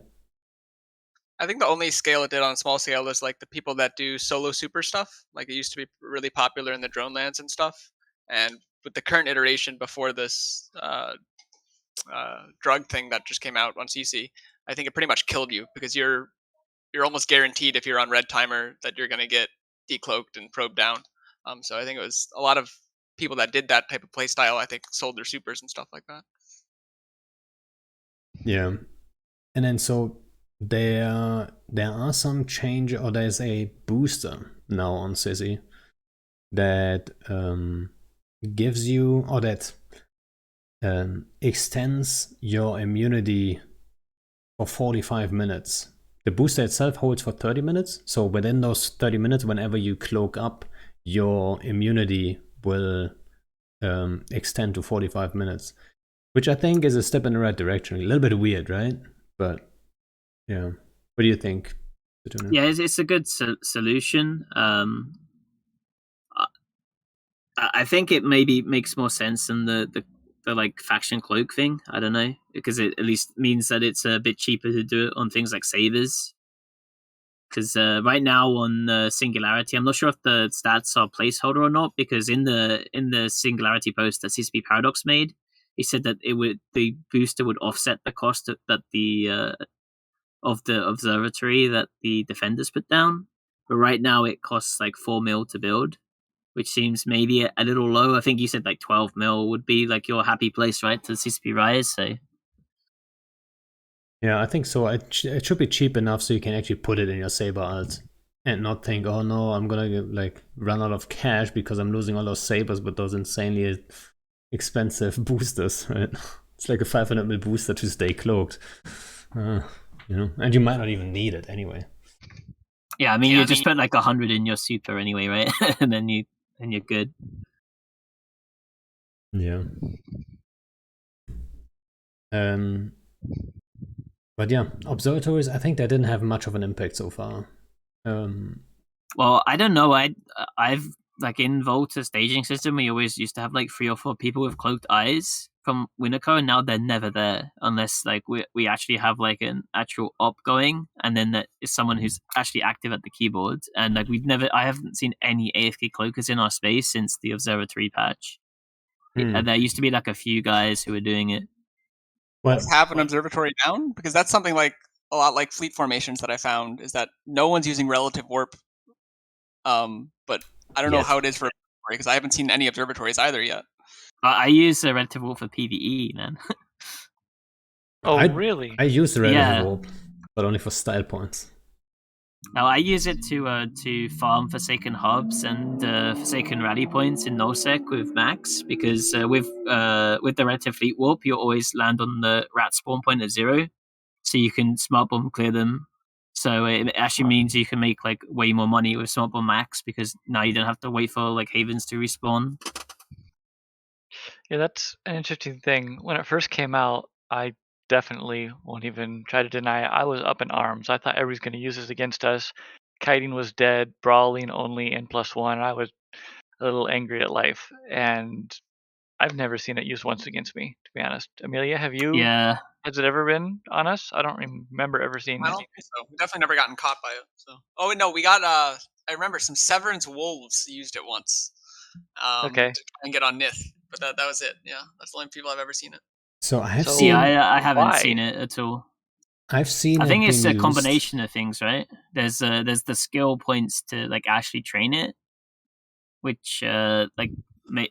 I think the only scale it did on small scale is like the people that do solo super stuff. Like it used to be really popular in the drone lands and stuff. And with the current iteration before this drug thing that just came out on CC, I think it pretty much killed you, because you're almost guaranteed if you're on red timer that you're going to get decloaked and probed down. So I think it was a lot of people that did that type of play style, I think, sold their supers and stuff like that. Yeah. And then so there are some change, or there's a booster now on Sissy that gives you, or that extends your immunity for 45 minutes. The booster itself holds for 30 minutes. So within those 30 minutes, whenever you cloak up, your immunity will extend to 45 minutes, which I think is a step in the right direction. A little bit weird, right? But yeah. What do you think, Suitonia? Yeah, it's a good solution. I think it maybe makes more sense than the like faction cloak thing. I don't know, because it at least means that it's a bit cheaper to do it on things like sabers. Because right now on Singularity, I'm not sure if the stats are placeholder or not. Because in the Singularity post that CCP Paradox made, he said that the booster would offset the cost of the observatory that the defenders put down. But right now it costs like 4 mil to build, which seems maybe a little low. I think you said like 12 mil would be like your happy place, right, to CCP Rise. So Yeah, I think so. It should be cheap enough so you can actually put it in your Saber alt and not think, oh no, I'm gonna like run out of cash because I'm losing all those Sabers with those insanely expensive boosters, right? It's like a 500 mil booster to stay cloaked, and you might not even need it anyway. yeah, I mean, you just put like 100 in your super anyway, right? and then you're good. Yeah. But yeah, observatories, I think they didn't have much of an impact so far. Well, I don't know. I've like in Volta staging system, we always used to have like 3 or 4 people with cloaked eyes from Winoco, and now they're never there unless like we actually have like an actual op going, and then that is someone who's actually active at the keyboard. And like I haven't seen any AFK cloakers in our space since the observatory patch. And there used to be like a few guys who were doing it. Well, have an observatory down, because that's something like a lot like fleet formations that I found is that no one's using relative warp. But I don't know how it is for observatory because I haven't seen any observatories either yet. I use a relative warp for PvE, man. Really? I use the relative warp, but only for style points. Now I use it to farm Forsaken hubs and Forsaken rally points in nullsec with Max, because with the relative fleet warp you always land on the rat spawn point at 0, so you can smart bomb clear them. So it actually means you can make like way more money with smart bomb Max, because now you don't have to wait for like havens to respawn. Yeah, that's an interesting thing. When it first came out, I definitely won't even try to deny it. I was up in arms. I thought everybody's going to use this against us. Kiting was dead, brawling only in +1. I was a little angry at life, and I've never seen it used once against me, to be honest. Amelia, have you? Yeah. Has it ever been on us? I don't remember ever seeing it. I don't think so. We definitely never gotten caught by it. So. Oh no, we got I remember some Severance Wolves used it once. Okay. To try and get on Nith, but that was it. Yeah, that's the only people I've ever seen it. So I have seen. I haven't seen it at all. I've seen. I think it's a combination of things, right? There's the skill points to like actually train it, which like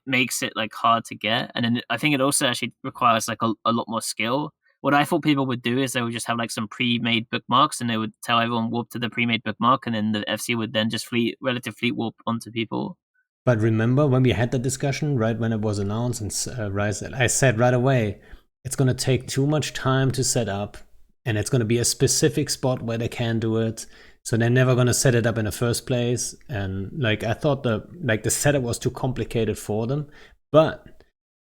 makes it like hard to get, and then I think it also actually requires like a lot more skill. What I thought people would do is they would just have like some pre-made bookmarks, and they would tell everyone warp to the pre-made bookmark, and then the FC would then just relative fleet warp onto people. But remember when we had that discussion, right when it was announced, and Rise, I said right away, it's going to take too much time to set up, and it's going to be a specific spot where they can do it. So they're never going to set it up in the first place. And like I thought the setup was too complicated for them. But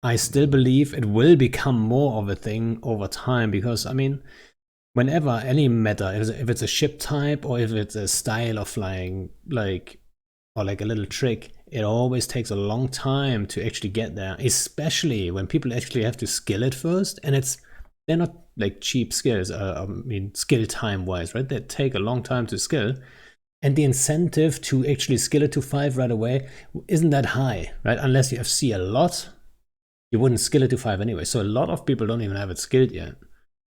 I still believe it will become more of a thing over time, because I mean, whenever any meta, if it's a ship type or if it's a style of flying, like, or like a little trick, it always takes a long time to actually get there, especially when people actually have to skill it first, and they're not like cheap skills, I mean skill time wise, right? They take a long time to skill, and the incentive to actually skill it to 5 right away isn't that high, right? Unless you FC a lot, you wouldn't skill it to 5 anyway. So a lot of people don't even have it skilled yet.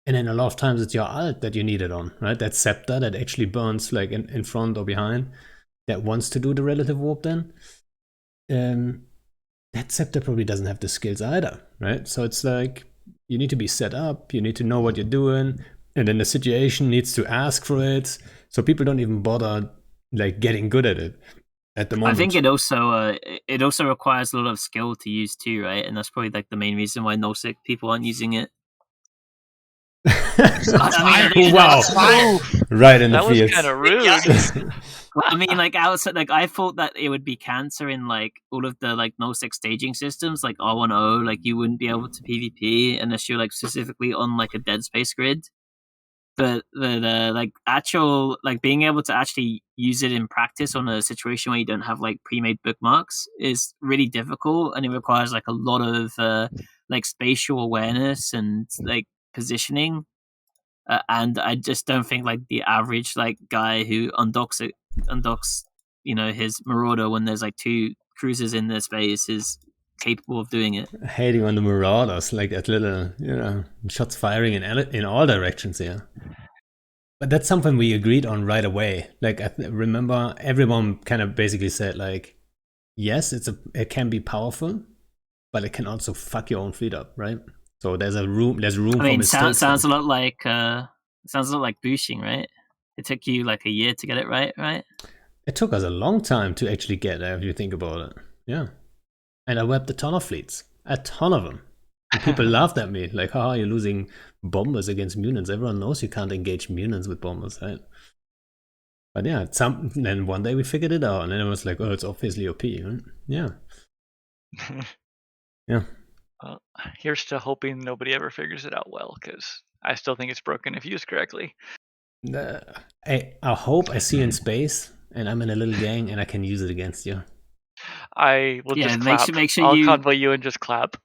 And then a lot of times it's your alt that you need it on, right? That scepter that actually burns like in front or behind, that wants to do the relative warp then. That scepter probably doesn't have the skills either, right? So it's like, you need to be set up, you need to know what you're doing, and then the situation needs to ask for it. So people don't even bother like getting good at it at the moment. I think it also requires a lot of skill to use too, right? And that's probably like the main reason why nullsec people aren't using it. Wow! Right in the field. That was kind of rude. I mean, like outside, like I thought that it would be cancer in like all of the like nullsec staging systems, like R10. Like you wouldn't be able to PvP unless you're like specifically on like a dead space grid. But the like actual like being able to actually use it in practice on a situation where you don't have like pre-made bookmarks is really difficult, and it requires like a lot of like spatial awareness and like positioning. And I just don't think like the average like guy who undocks his marauder when there's like 2 cruisers in their space is capable of doing it. Hating on the Marauders, like that little, shots firing in all directions here. But that's something we agreed on right away. Like, I remember everyone kind of basically said, like, yes, it can be powerful, but it can also fuck your own fleet up, right? So there's room for mistakes. Sounds a lot like boosting, right? It took you like a year to get it right? It took us a long time to actually get there, if you think about it. Yeah. And I webbed a ton of fleets. A ton of them. And people laughed at me, like, haha, you're losing bombers against Munins. Everyone knows you can't engage Munins with bombers, right? But yeah, then one day we figured it out, and then it was like, oh, it's obviously OP, right? Yeah. Yeah. Well, here's to hoping nobody ever figures it out well, because I still think it's broken if used correctly. I hope I see you in space, and I'm in a little gang, and I can use it against you. I will just clap. Make sure I'll convoy you and just clap.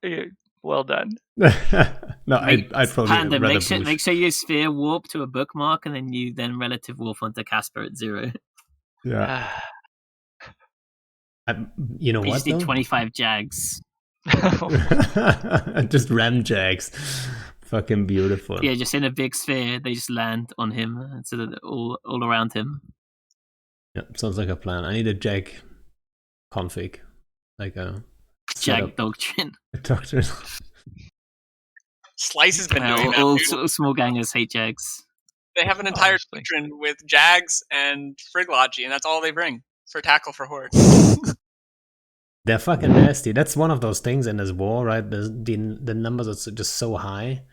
Well done. No, I'd probably Panda, rather make sure you sphere warp to a bookmark, and then you relative warp onto Casper at 0. Yeah. You know what? Just need 25 Jags. Just ram Jags. Fucking beautiful. Yeah, just in a big sphere, they just land on him, so that all around him. Yeah, sounds like a plan. I need a Jag config, like a Jag doctrine. Doctrine. Slice has been doing that. All small gangers hate Jags. They have an entire doctrine with Jags and Friglogy, and that's all they bring for tackle for Horde. They're fucking nasty. That's one of those things in this war, right? The numbers are just so high.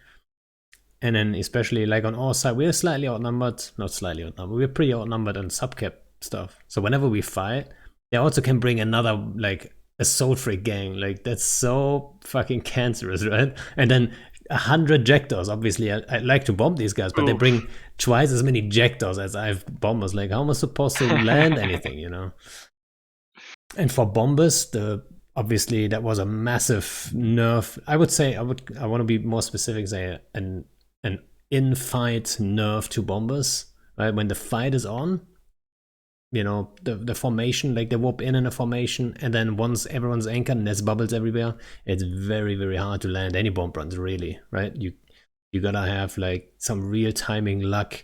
And then especially like on our side, we're slightly outnumbered. Not slightly outnumbered. We're pretty outnumbered on subcap stuff. So whenever we fight, they also can bring another, like, assault freak gang. Like, that's so fucking cancerous, right? And then 100 Jectors. Obviously, I'd like to bomb these guys, but they bring twice as many Jectors as I have bombers. Like, how am I supposed to land anything, you know? And for bombers, obviously that was a massive nerf. I would say I want to be more specific. Say an in-fight nerf to bombers. Right, when the fight is on, you know, the formation, like they warp in a formation, and then once everyone's anchored and there's bubbles everywhere, it's very, very hard to land any bomb runs. Really, right? You gotta have like some real timing luck,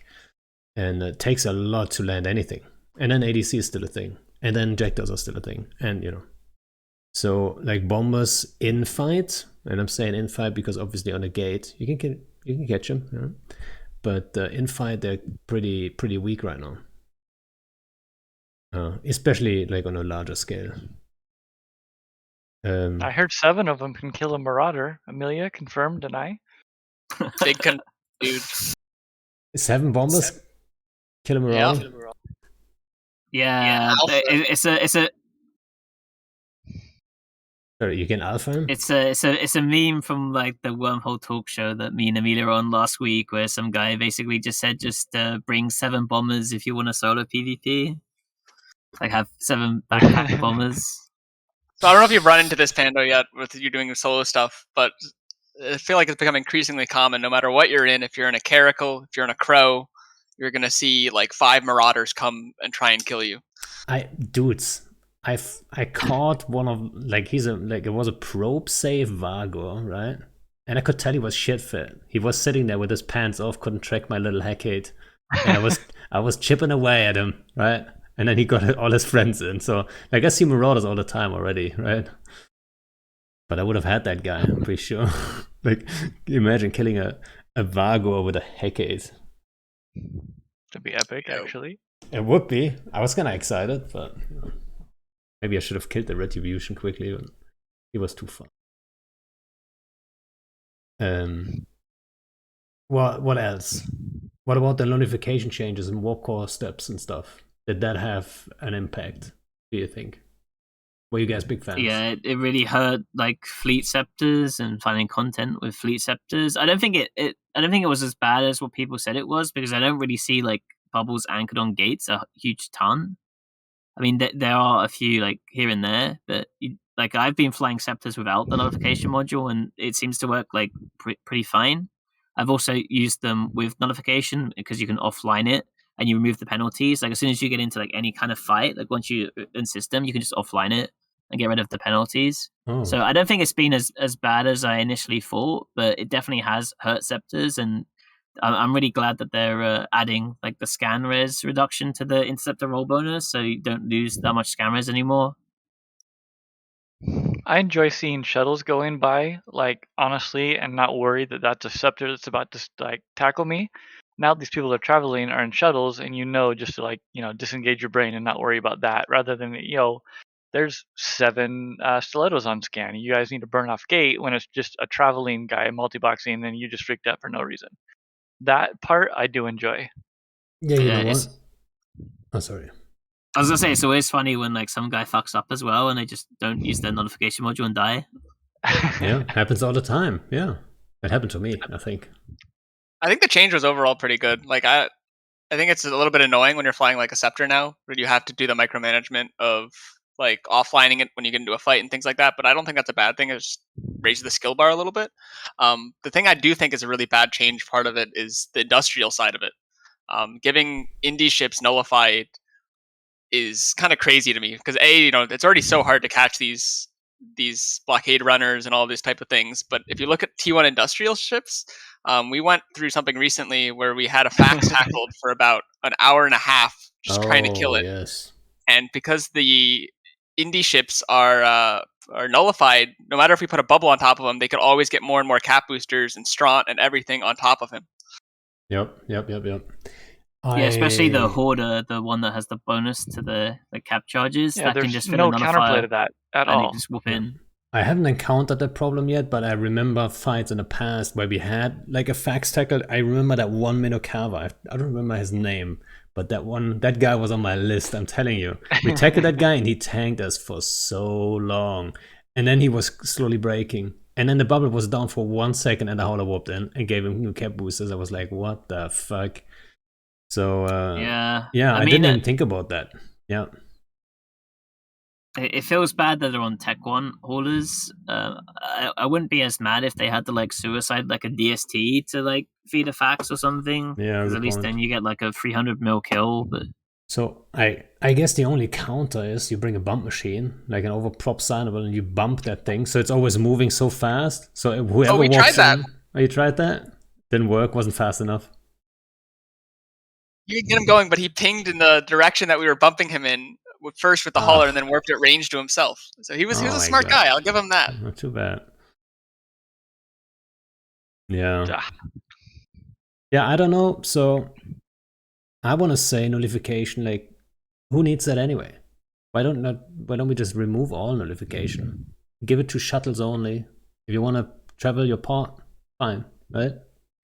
and it takes a lot to land anything. And then ADC is still a thing. And then Jectors are still a thing. And, you know, so like bombers in fight, and I'm saying in fight because obviously on a gate, you can catch them. You know? But in fight, they're pretty weak right now. Especially like on a larger scale. I heard 7 of them can kill a Marauder. Amelia, confirm, deny? They can, dude. 7 bombers kill a Marauder? Yeah. Yeah, it's a. Sorry, you can alpha him? It's a meme from like the Wormhole talk show that me and Amelia were on last week, where some guy basically just said, bring 7 bombers if you want a solo PvP. Like have 7 backpack bombers. So I don't know if you've run into this, Pando, yet with you doing solo stuff, but I feel like it's becoming increasingly common. No matter what you're in, if you're in a Caracal, if you're in a Crow, you're gonna see like 5 Marauders come and try and kill you. I caught one of, like, it was a probe save Vargo, right? And I could tell he was shit fit. He was sitting there with his pants off, couldn't track my little Hecate. And I was chipping away at him, right? And then he got all his friends in. So like I see Marauders all the time already, right? But I would have had that guy, I'm pretty sure. Like, imagine killing a Vargo with a Hecate. That'd be epic, actually. It would be. I was kind of excited, but maybe I should have killed the Retribution quickly, but he was too far. What else? What about the notification changes and warp core steps and stuff? Did that have an impact, do you think? Were you guys big fans? Yeah, it really hurt like fleet scepters and finding content with fleet scepters. I don't think it was as bad as what people said it was, because I don't really see like bubbles anchored on gates a huge ton. I mean, there are a few like here and there, but like I've been flying scepters without the notification module, and it seems to work like pretty fine. I've also used them with notification because you can offline it and you remove the penalties. Like as soon as you get into like any kind of fight, like once you in system, you can just offline it and get rid of the penalties. Oh. So I don't think it's been as bad as I initially thought, but it definitely has hurt Scepters, and I'm really glad that they're adding like the scan res reduction to the Interceptor roll bonus, so you don't lose that much scan res anymore. I enjoy seeing shuttles going by, like, honestly, and not worried that that's a scepter that's about to like tackle me. Now these people that are traveling are in shuttles, and just to like disengage your brain and not worry about that, rather than there's 7 stilettos on scan. You guys need to burn off gate when it's just a traveling guy multi-boxing, and you just freaked out for no reason. That part I do enjoy. Yeah, you know Yeah, what? Oh, sorry. I was gonna say it's always funny when like some guy fucks up as well and they just don't use their notification module and die. Yeah, happens all the time. Yeah, it happened to me, I think. I think the change was overall pretty good. Like I think it's a little bit annoying when you're flying like a Scepter now, where you have to do the micromanagement of like offlining it when you get into a fight and things like that. But I don't think that's a bad thing. It just raises the skill bar a little bit. The thing I do think is a really bad change part of it is the industrial side of it. Giving indie ships nullified is kind of crazy to me because it's already so hard to catch these blockade runners and all these type of things. But if you look at T1 industrial ships, we went through something recently where we had a fax tackled for about an hour and a half just trying to kill it. Yes. And because the indie ships are nullified, no matter if we put a bubble on top of them, they could always get more and more cap boosters and straunt and everything on top of him. Yep. Yeah, especially the Hoarder, the one that has the bonus to the cap charges. Yeah, that there's can just fit no a nullifier counterplay to that at and all. you just whoop in. I haven't encountered that problem yet, but I remember fights in the past where we had like a fax tackle. I remember that one Minokawa. I don't remember his name, but that guy was on my list. I'm telling you, we tackled that guy and he tanked us for so long, and then he was slowly breaking, and then the bubble was down for 1 second, and the howler whooped in and gave him new cap boosters. I was like, what the fuck? So yeah, I mean, didn't even think about that. Yeah. It feels bad that they're on Tech 1 haulers. I wouldn't be as mad if they had to like suicide like a DST to like feed a fax or something. Yeah, because at least then you get like a 300 mil kill. But so I guess the only counter is you bring a bump machine, like an overprop signable, and you bump that thing, so it's always moving so fast. So whoever we walks tried that. in, you tried that? Didn't work. Wasn't fast enough. You could get him going, but he pinged in the direction that we were bumping him in first with the hauler, and then warped it range to himself. So he was a smart guy. I'll give him that. Not too bad. Yeah. Yeah, I don't know. So I want to say nullification. Like, who needs that anyway? Why don't we just remove all nullification? Give it to shuttles only. If you want to travel your pod, fine, right?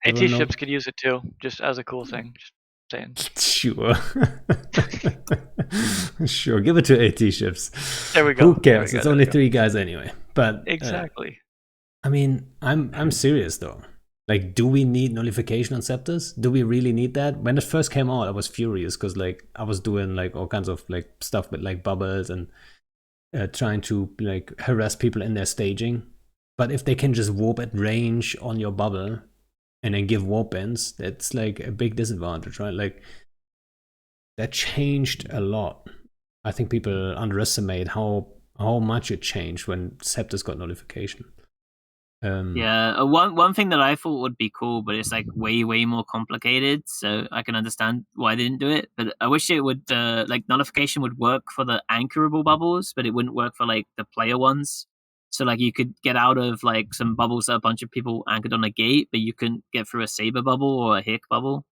AT ships could use it too, just as a cool thing. Just saying. Sure. Sure, give it to AT ships. There we go. Who cares? It's only 3 guys anyway. But exactly. I mean, I'm serious though. Like, do we need nullification on scepters? Do we really need that? When it first came out, I was furious because like I was doing like all kinds of like stuff with like bubbles and trying to like harass people in their staging. But if they can just warp at range on your bubble and then give warp ins, that's like a big disadvantage, right? Like, that changed a lot. I think people underestimate how much it changed when scepters got nullification. Yeah, one thing that I thought would be cool, but it's like way more complicated, so I can understand why they didn't do it. But I wish it would like nullification would work for the anchorable bubbles, but it wouldn't work for like the player ones. So like you could get out of like some bubbles that a bunch of people anchored on a gate, but you couldn't get through a saber bubble or a hick bubble.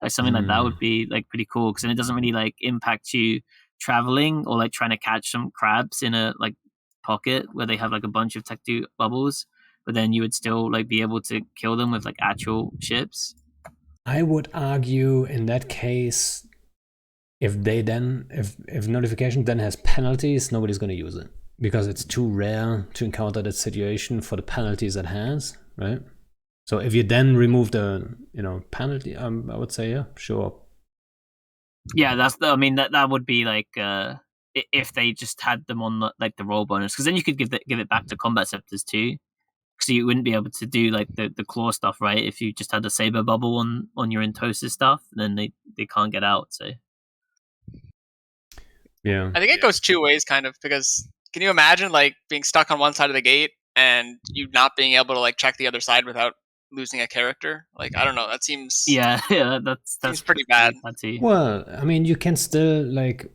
Like something like that would be like pretty cool, because then it doesn't really like impact you traveling or like trying to catch some crabs in a like pocket where they have like a bunch of Tech 2 bubbles, but then you would still like be able to kill them with like actual ships. I would argue in that case, if nullification then has penalties, nobody's going to use it because it's too rare to encounter that situation for the penalties it has, right? So if you then remove the penalty, I would say yeah, sure. Yeah, that would be like if they just had them on the roll bonus, because then you could give it back to combat scepters too, because you wouldn't be able to do like the claw stuff, right? If you just had the saber bubble on your Entosis stuff, then they can't get out. So yeah, I think it goes 2 ways, kind of, because can you imagine like being stuck on one side of the gate and you not being able to like check the other side without losing a character? Like I don't know. That seems Yeah, that's seems pretty bad. too. Well, I mean, you can still like.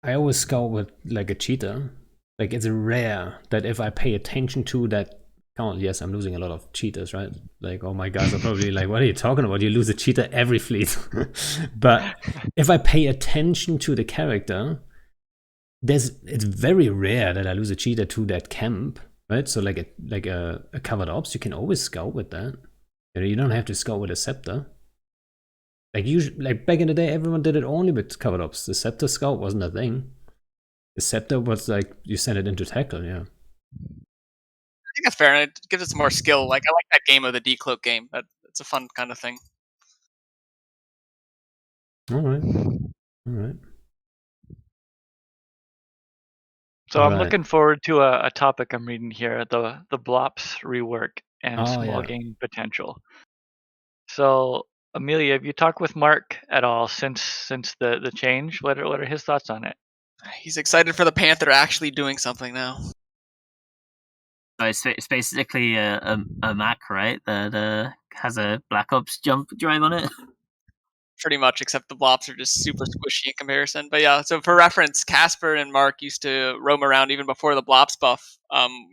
I always scout with like a cheater. Like it's rare that if I pay attention to that count, yes, I'm losing a lot of cheaters, right? Like, oh my guys are probably like, what are you talking about? You lose a cheater every fleet. But if I pay attention to the character, it's very rare that I lose a cheater to that camp, right? So like a covered ops, you can always scout with that. You don't have to scout with a scepter. Like usually, like back in the day, everyone did it only with covered ops. The scepter scout wasn't a thing. The scepter was like you send it into tackle, yeah. I think that's fair, and it gives it some more skill. Like I like that game of the decloak game. It's a fun kind of thing. All right. So I'm looking forward to a topic I'm reading here: the Blops rework and small game potential. So Amelia, have you talked with Mark at all since the change? What are his thoughts on it? He's excited for the Panther actually doing something now. It's basically a Mac, right? That has a Black Ops jump drive on it. Pretty much, except the Blops are just super squishy in comparison. But yeah, so for reference, Casper and Mark used to roam around even before the Blops buff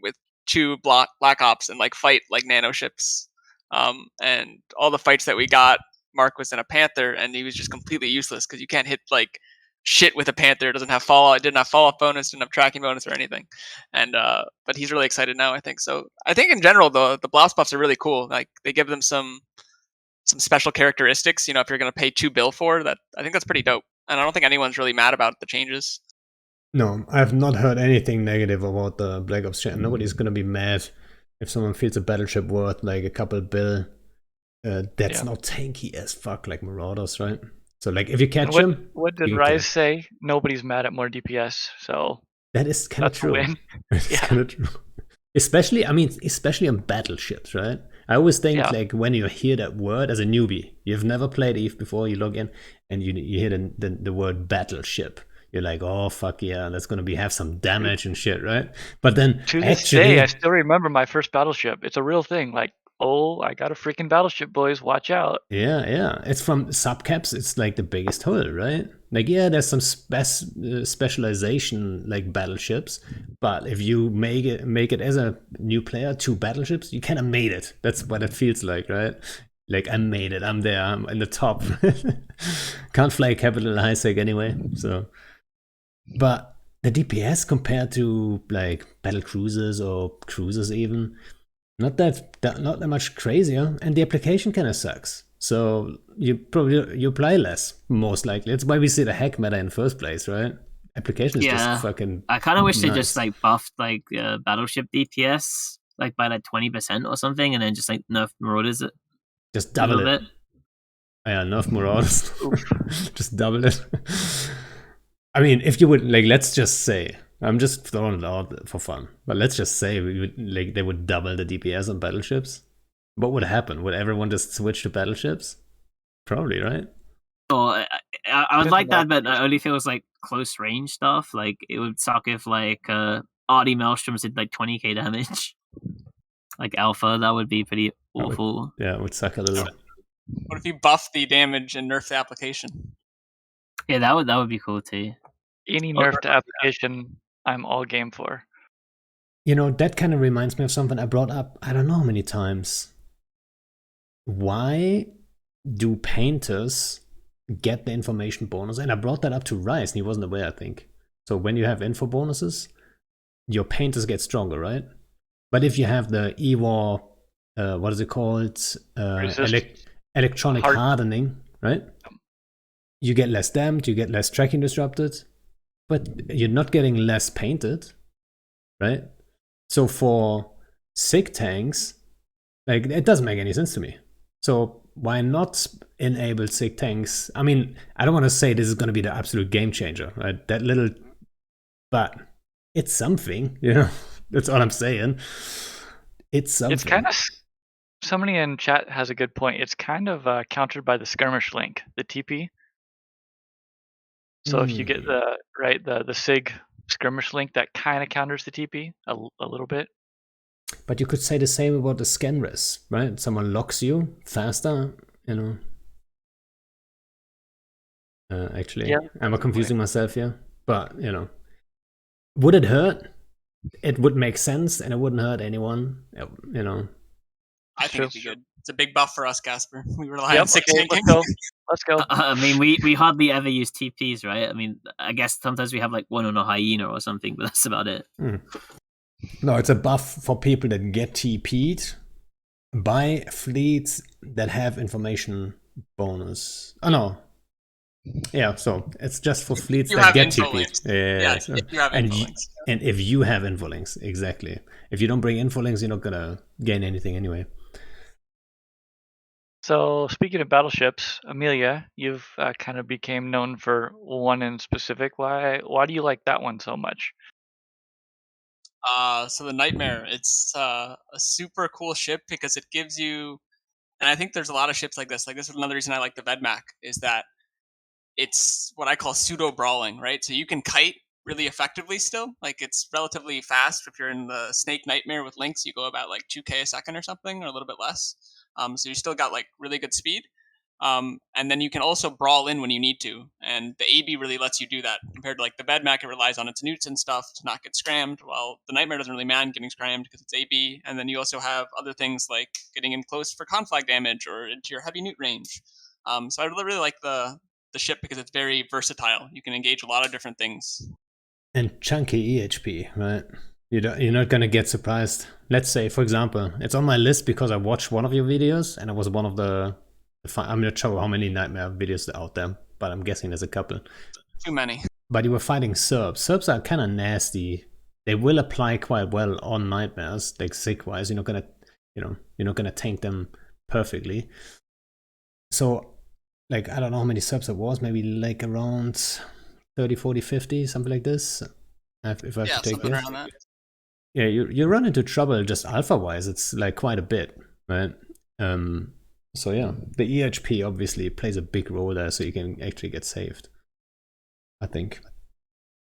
with two Black Ops and like fight like nano ships. And all the fights that we got, Mark was in a Panther and he was just completely useless because you can't hit like shit with a Panther. It doesn't have fallout. It didn't have fallout bonus. Didn't have tracking bonus or anything. And but he's really excited now. I think so. I think in general the Blops buffs are really cool. Like they give them some special characteristics. You know, if you're going to pay 2 bill for that, I think that's pretty dope. And I don't think anyone's really mad about the changes. No, I've not heard anything negative about the Black Ops chat. Nobody's gonna be mad if someone feels a battleship worth like a couple bill. That's not tanky as fuck like Marauders, right? So like if you catch him, what did Rise say? Nobody's mad at more DPS. So that is kind of true. It's kind of true. Especially on battleships, right? I always think like when you hear that word as a newbie, you've never played EVE before, you log in and you hear the word battleship. You're like, oh fuck yeah, that's gonna have some damage and shit, right? But then to this day, I still remember my first battleship. It's a real thing. Like, oh, I got a freaking battleship, boys, watch out. Yeah. It's from subcaps. It's like the biggest hull, right? Like, yeah, there's some specialization like battleships, but if you make it as a new player, 2 battleships, you kind of made it. That's what it feels like, right? Like I made it. I'm there. I'm in the top. Can't fly capital high sec anyway. So, but the DPS compared to like battle cruisers or cruisers even, not that much crazier, and the application kind of sucks. So you apply less, most likely. That's why we see the hack meta in the first place, right? Application is just fucking. I kind of wish they just like buffed like battleship DPS like by like 20% or something, and then just like nerf Marauders it. Just double it. Yeah, nerf Marauders. Just double it. I mean, if you would like, let's just say. I'm just throwing it out for fun, but let's just say they would double the DPS on battleships. What would happen? Would everyone just switch to battleships? Probably, right? Oh, I would like that, but I only feels like close range stuff. Like it would suck if like Artie Maelstroms did like 20k damage. Like Alpha, that would be pretty awful. It would suck a little. What if you buff the damage and nerf the application? Yeah, that would be cool too. Any nerfed application, I'm all game for. You know, that kind of reminds me of something I brought up, I don't know how many times. Why do painters get the information bonus? And I brought that up to Rice, and he wasn't aware, I think. So when you have info bonuses, your painters get stronger, right? But if you have the EWAR, what is it called? Electronic hardening, right? You get less damaged, you get less tracking disrupted, but you're not getting less painted, right? So for SIG tanks, like it doesn't make any sense to me. So why not enable SIG tanks? I mean, I don't want to say this is going to be the absolute game changer, right? That little, but it's something, you know. That's all I'm saying. It's something. It's kind of. Somebody in chat has a good point. It's kind of countered by the skirmish link, the TP. So if you get the SIG skirmish link that kind of counters the TP a little bit. But you could say the same about the scan res, right? Someone locks you faster, you know. Actually, Yeah, am I confusing myself here? But, you know, would it hurt? It would make sense, and it wouldn't hurt anyone, you know. I think it'd be good. It's a big buff for us, Casper. We rely Yep, on six okay, tanking. let's go. I mean, we hardly ever use TPs, right? I mean, I guess sometimes we have like one on a hyena or something, but that's about it. No, it's a buff for people that get TP'd by fleets that have information bonus. Oh no. Yeah, so it's just for fleets You that have get info TP'd. links. Yeah, if you have info links. And if you have info links, exactly. If you don't bring info links, you're not gonna gain anything anyway. So speaking of battleships, Amelia, you've kind of became known for one in specific. Why do you like that one so much? So the Nightmare, it's a super cool ship because it gives you, and I think there's a lot of ships like this. Like this is another reason I like the Vedmak, is that it's what I call pseudo brawling, right? So you can kite really effectively still. Like it's relatively fast. If you're in the Snake Nightmare with links, you go about like 2K a second or something, or a little bit less. So you still got like really good speed. And then you can also brawl in when you need to, and the AB really lets you do that compared to like the Vedmak. It relies on its newts and stuff to not get scrammed, while the Nightmare doesn't really mind getting scrammed because it's AB. And then you also have other things like getting in close for conflag damage or into your heavy newt range. So I really like the ship because it's very versatile. You can engage a lot of different things. And chunky EHP, right? You're not gonna get surprised. Let's say, for example, it's on my list because I watched one of your videos, and it was one of the. I'm not sure how many Nightmare videos are out there, but I'm guessing there's a couple. Too many. But you were fighting Serbs. Serbs are kind of nasty. They will apply quite well on Nightmares, like sig-wise. You're not gonna tank them perfectly. So, like, I don't know how many subs it was, maybe like around 30, 40, 50, something like this. If I have to take something this. around that. Yeah, you run into trouble just alpha-wise. It's like quite a bit, right? So yeah, the EHP obviously plays a big role there, so you can actually get saved, I think.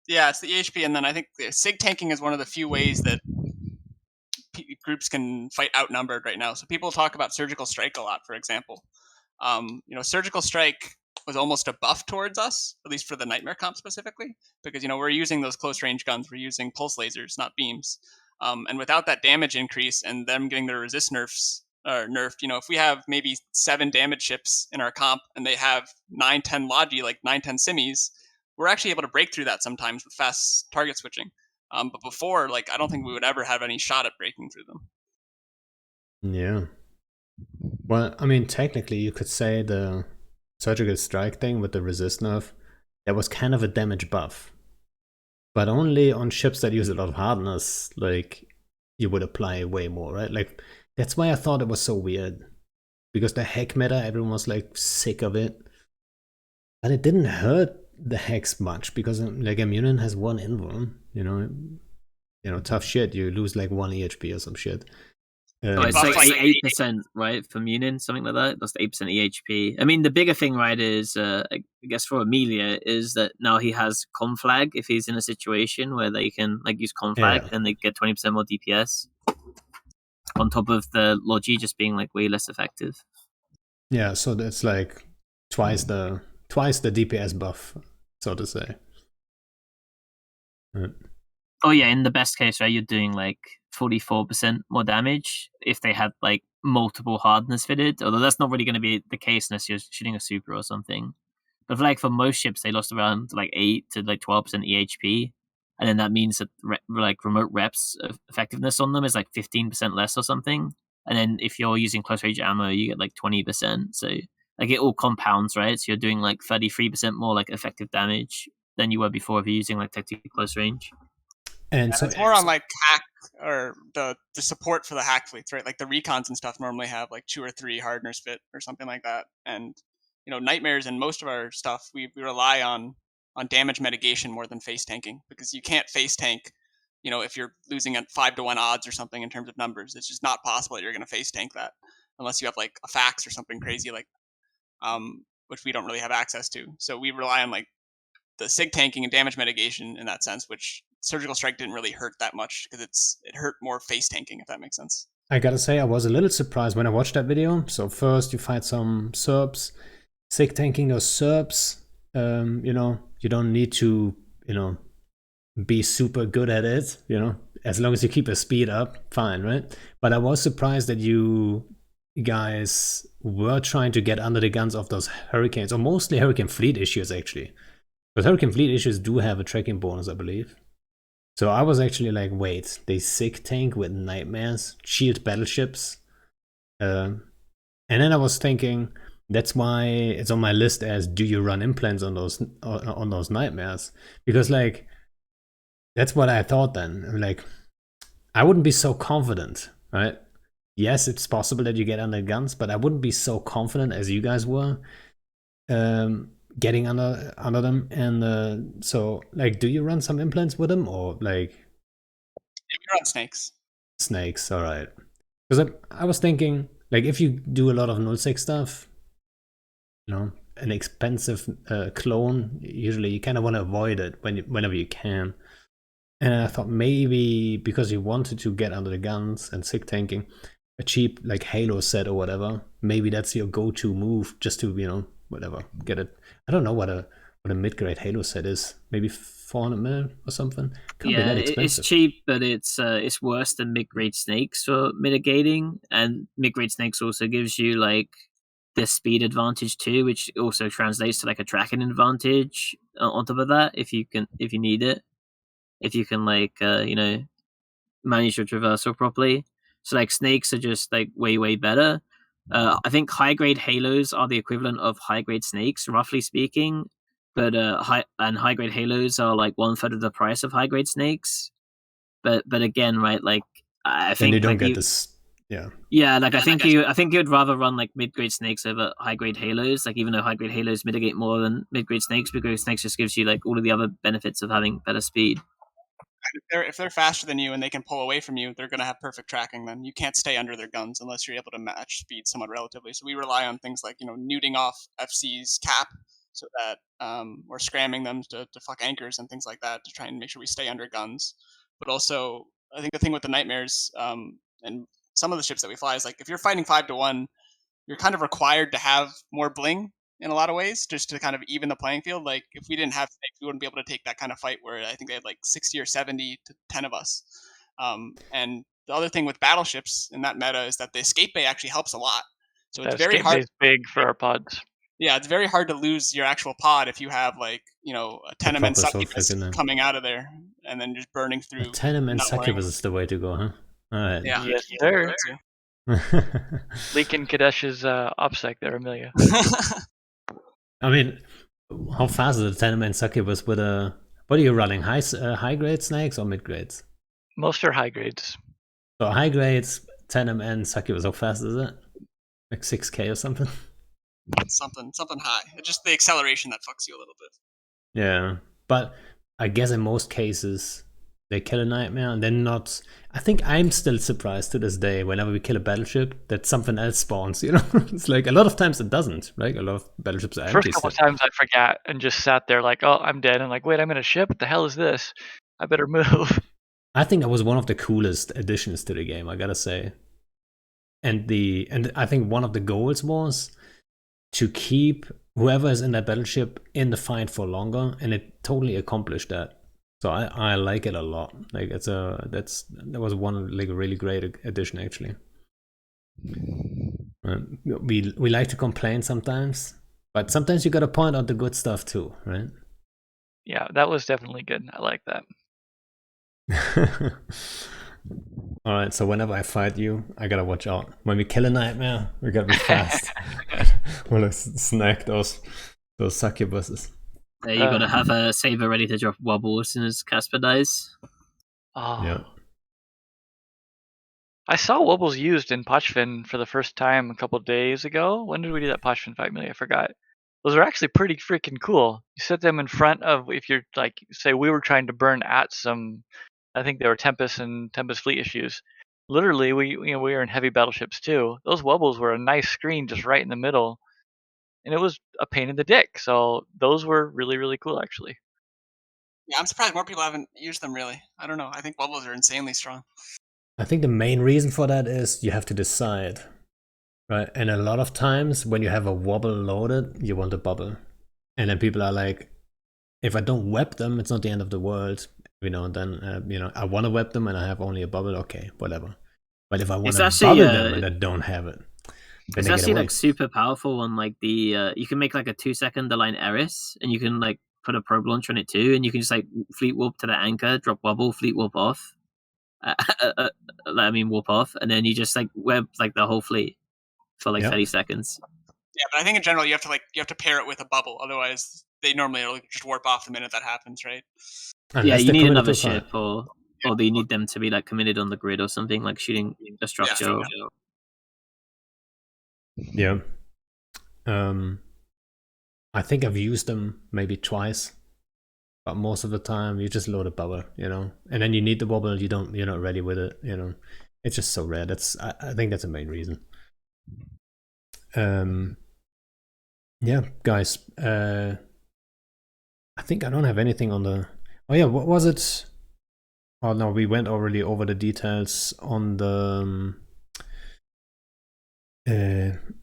Yeah, it's the EHP, and then I think sig tanking is one of the few ways that groups can fight outnumbered right now. So people talk about surgical strike a lot, for example. Surgical strike was almost a buff towards us, at least for the Nightmare comp specifically, because we're using those close range guns. We're using pulse lasers, not beams. And without that damage increase and them getting their resist nerfed, if we have maybe 7 damage ships in our comp and they have 9-10 Logi, like 9-10 Simis, we're actually able to break through that sometimes with fast target switching. But before, like, I don't think we would ever have any shot at breaking through them. Yeah. Well, I mean, technically, you could say the surgical strike thing with the resist nerf, that was kind of a damage buff. But only on ships that use a lot of hardness, like, you would apply way more, right? Like, that's why I thought it was so weird. Because the hex meta, everyone was, like, sick of it. But it didn't hurt the hex much, because, like, Immunin has 1 invuln, tough shit. You lose, like, 1 EHP or some shit. It's like 8%, right, for Munin, something like that. That's 8% EHP. I mean, the bigger thing, right, is I guess for Amelia is that now he has conflag if he's in a situation where they can like use conflag and they get 20% more DPS on top of the Logi just being like way less effective. Yeah, so that's like twice the DPS buff, so to say. Right. Oh yeah, in the best case, right, you're doing like 44% more damage if they had like multiple hardness fitted, although that's not really going to be the case unless you're shooting a super or something. But for most ships, they lost around like 8 to like 12% EHP, and then that means that remote reps effectiveness on them is like 15% less or something. And then if you're using close range ammo, you get like 20%. So like it all compounds, right? So you're doing like 33% more like effective damage than you were before if you're using like tactical close range. And so it's more on like hack or the support for the hack fleets, right? Like the recons and stuff normally have like 2 or 3 hardeners fit or something like that. And Nightmares and most of our stuff, we rely on damage mitigation more than face tanking, because you can't face tank. If you're losing at 5-1 odds or something in terms of numbers, it's just not possible that you're going to face tank that unless you have like a fax or something crazy like, which we don't really have access to. So we rely on like sig tanking and damage mitigation in that sense, which surgical strike didn't really hurt that much because it hurt more face tanking, if that makes sense. I gotta say, I was a little surprised when I watched that video. So first you fight some Serbs, sig tanking those Serbs. You know, you don't need to, you know, be super good at it, you know, as long as you keep your speed up, fine, right? But I was surprised that you guys were trying to get under the guns of those hurricanes, or mostly Hurricane Fleet issues, actually. But Hurricane Fleet issues do have a tracking bonus, I believe. So I was actually like, wait, they sig tank with nightmares, shield battleships. And then I was thinking, that's why it's on my list as, do you run implants on those nightmares? Because like, that's what I thought then. I'm like, I wouldn't be so confident, right? Yes, it's possible that you get under guns, but I wouldn't be so confident as you guys were getting under them. And so, like, do you run some implants with them, or like? We run snakes. Snakes, all right. Because I was thinking, like, if you do a lot of 0.6 stuff, you know, an expensive clone, usually you kind of want to avoid it whenever you can. And I thought maybe because you wanted to get under the guns and sig tanking, a cheap like Halo set or whatever, maybe that's your go-to move just to, you know, whatever, get it. I don't know what a mid-grade Halo set is. Maybe 400 mil or something. Can't be that expensive. It's cheap, but it's worse than mid-grade snakes for mitigating. And mid-grade snakes also gives you like the speed advantage too, which also translates to like a tracking advantage on top of that if you need it. If you can like you know, manage your traversal properly. So like snakes are just like way better. I think high grade halos are the equivalent of high grade snakes, roughly speaking. But high grade halos are like 1/3 of the price of high grade snakes. But again, right, like I think you don't like get this. Yeah. Yeah, like I think you'd rather run like mid grade snakes over high grade halos. Like even though high grade halos mitigate more than mid grade snakes, because snakes just gives you like all of the other benefits of having better speed. If they're faster than you and they can pull away from you, they're going to have perfect tracking. Then you can't stay under their guns unless you're able to match speed somewhat relatively. So we rely on things like, you know, nuding off FC's cap so that we're scramming them to fuck anchors and things like that to try and make sure we stay under guns. But also, I think the thing with the nightmares and some of the ships that we fly is like if you're fighting 5-1, you're kind of required to have more bling in a lot of ways, just to kind of even the playing field. Like if we didn't have snakes, we wouldn't be able to take that kind of fight where I think they had like 60 or 70 to 10 of us. And the other thing with battleships in that meta is that the escape bay actually helps a lot. So it's very hard. Escape bay is big for our pods. Yeah, it's very hard to lose your actual pod if you have like, you know, a tenement succubus coming out of there and then just burning through. A tenement succubus is the way to go, huh? All right. Yeah. Yes, sir. Leaking Kadesh's OPSEC there, Amelia. I mean, how fast is a tenement succubus with a... What are you running? High grade snakes or mid grades? Most are high grades. So high grades, tenement succubus, how fast is it? Like 6K or something? Something high. It's just the acceleration that fucks you a little bit. Yeah, but I guess in most cases they kill a nightmare and they're not. I think I'm still surprised to this day whenever we kill a battleship that something else spawns. You know, it's like a lot of times it doesn't. Right, a lot of battleships are empty. First couple times I forgot and just sat there like, oh, I'm dead. And like, wait, I'm in a ship. What the hell is this? I better move. I think that was one of the coolest additions to the game, I gotta say. And I think one of the goals was to keep whoever is in that battleship in the fight for longer, and it totally accomplished that. So I like it a lot. Like that was one like a really great addition actually. We like to complain sometimes, but sometimes you gotta point out the good stuff too, right? Yeah, that was definitely good. I like that. All right, so whenever I fight you, I gotta watch out. When we kill a nightmare, we gotta be fast. We'll snack those succubuses. You gotta have a saber ready to drop wobble as soon as Casper dies. Oh. Yeah. I saw wobbles used in Pochfin for the first time a couple days ago. When did we do that Pochfin fight, Amelia? I forgot. Those are actually pretty freaking cool. You set them in front of, if you're like, say we were trying to burn at some, I think there were Tempest and Tempest fleet issues. Literally, we were in heavy battleships too. Those wobbles were a nice screen just right in the middle, and it was a pain in the dick. So those were really, really cool actually. Yeah, I'm surprised more people haven't used them. Really, I don't know. I think bubbles are insanely strong. I think the main reason for that is you have to decide, right? And a lot of times when you have a wobble loaded, you want a bubble, and then people are like, if I don't web them, it's not the end of the world. And then I want to web them and I have only a bubble. Okay, whatever. But if I want to bubble them and I don't have it, then it's they get actually away. like super powerful on like the you can make like a 2-second align Eris, and you can like put a probe launcher on it too, and you can just like fleet warp to the anchor, drop wobble, fleet warp off. Warp off, and then you just like web like the whole fleet for like 30 seconds. Yeah, but I think in general you have to pair it with a bubble, otherwise they normally will just warp off the minute that happens, right? Unless you need another too far. ship, or you need them to be like committed on the grid or something, like shooting a structure. Yeah. I think I've used them maybe twice, but most of the time you just load a bubble, and then you need the bubble. You're not ready with it, It's just so rare. I think that's the main reason. Yeah, guys. I think I don't have anything on the. Oh yeah, what was it? Oh no, we went already over the details on the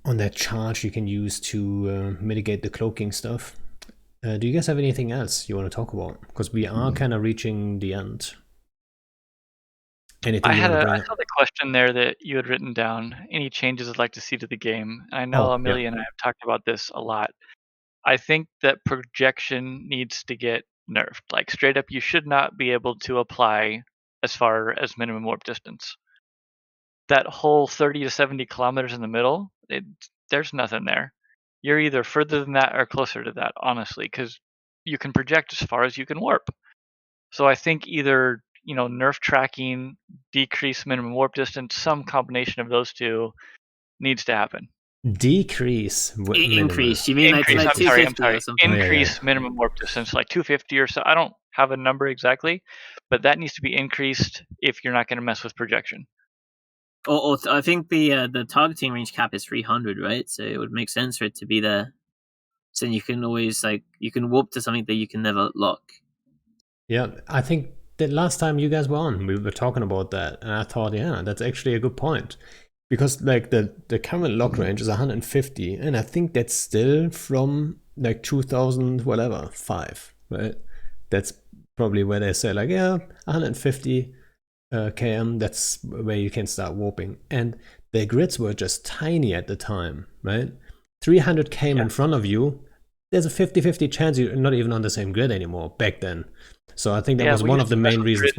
on that charge you can use to mitigate the cloaking stuff. Do you guys have anything else you want to talk about? Because we are kind of reaching the end. Anything I you saw the question there that you had written down. Any changes I'd like to see to the game? I know Amelia and I have talked about this a lot. I think that projection needs to get nerfed. Like straight up, you should not be able to apply as far as minimum warp distance. That whole 30 to 70 kilometers in the middle, there's nothing there. You're either further than that or closer to that, honestly, because you can project as far as you can warp. So I think either nerf tracking, decrease minimum warp distance, some combination of those two needs to happen. Decrease increase. You mean increase, like 250 or something? Increase minimum warp distance, like 250 or so. I don't have a number exactly, but that needs to be increased if you're not going to mess with projection. Or I think the targeting range cap is 300, right? So it would make sense for it to be there. So you can always you can warp to something that you can never lock. Yeah, I think that last time you guys were on, we were talking about that, and I thought, yeah, that's actually a good point. Because like the current lock range is 150, and I think that's still from like 2000 whatever 5, right? That's probably where they say like, yeah, 150 km, that's where you can start warping. And the grids were just tiny at the time, right? 300 km in front of you, there's a 50-50 chance you're not even on the same grid anymore back then. So I think that was one of the main reasons.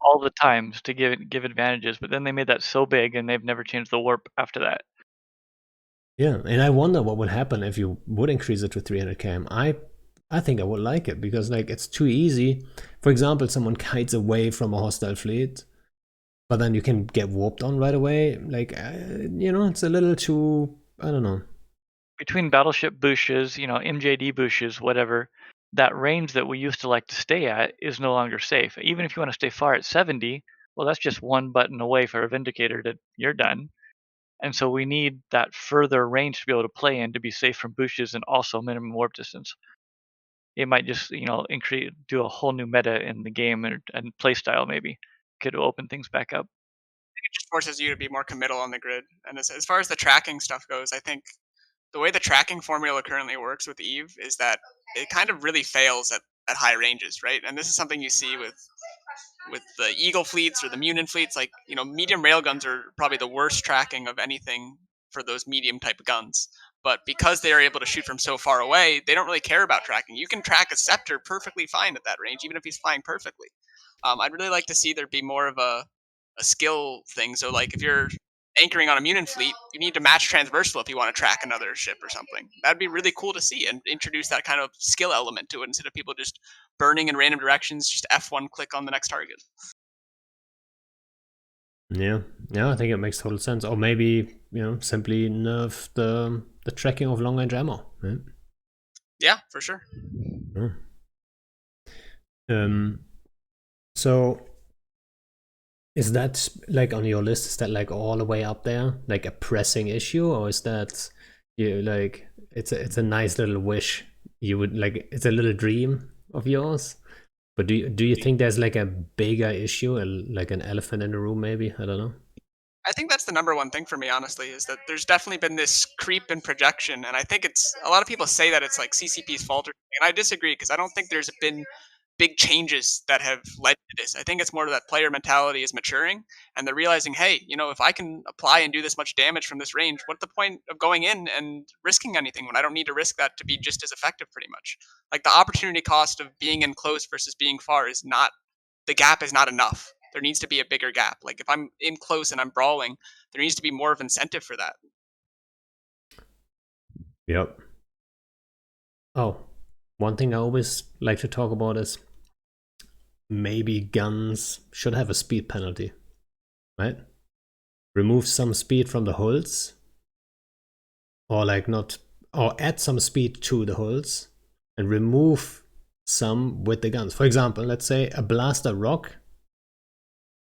All the times to give advantages, but then they made that so big and they've never changed the warp after that. Yeah, and I wonder what would happen if you would increase it to 300 km. I think I would like it, because like it's too easy. For example, someone kites away from a hostile fleet, but then you can get warped on right away. Like it's a little too, I don't know. Between battleship bushes, MJD bushes, whatever, that range that we used to like to stay at is no longer safe. Even if you want to stay far at 70, well, that's just one button away for a Vindicator that you're done. And so we need that further range to be able to play in to be safe from bushes and also minimum warp distance. It might just, do a whole new meta in the game and play style maybe. Could open things back up. It just forces you to be more committal on the grid. And as far as the tracking stuff goes, I think the way the tracking formula currently works with Eve is that it kind of really fails at high ranges, right? And this is something you see with the Eagle fleets or the Munin fleets. Like, medium railguns are probably the worst tracking of anything for those medium type of guns. But because they are able to shoot from so far away, they don't really care about tracking. You can track a Scepter perfectly fine at that range, even if he's flying perfectly. I'd really like to see there be more of a skill thing. So, like, if you're anchoring on a Munin fleet, you need to match transversal if you want to track another ship or something. That'd be really cool to see, and introduce that kind of skill element to it instead of people just burning in random directions, just F1 click on the next target. Yeah, I think it makes total sense. Or maybe, simply nerf the tracking of long range ammo. Right? Yeah, for sure. So is that like on your list? Is that like all the way up there, like a pressing issue, or is that like it's a nice little wish you would like? It's a little dream of yours, But do you think there's like a bigger issue, like an elephant in the room? Maybe, I don't know. I think that's the number one thing for me, honestly, is that there's definitely been this creep in projection, and I think it's a lot of people say that it's like CCP's fault, and I disagree because I don't think there's been big changes that have led to this. I think it's more that player mentality is maturing and they're realizing, hey, if I can apply and do this much damage from this range, what's the point of going in and risking anything when I don't need to risk that to be just as effective pretty much? Like the opportunity cost of being in close versus being far is not, the gap is not enough. There needs to be a bigger gap. Like if I'm in close and I'm brawling, there needs to be more of incentive for that. Yep. Oh, one thing I always like to talk about is maybe guns should have a speed penalty, right? Remove some speed from the hulls, or like not, or add some speed to the hulls and remove some with the guns. For example, let's say a blaster rock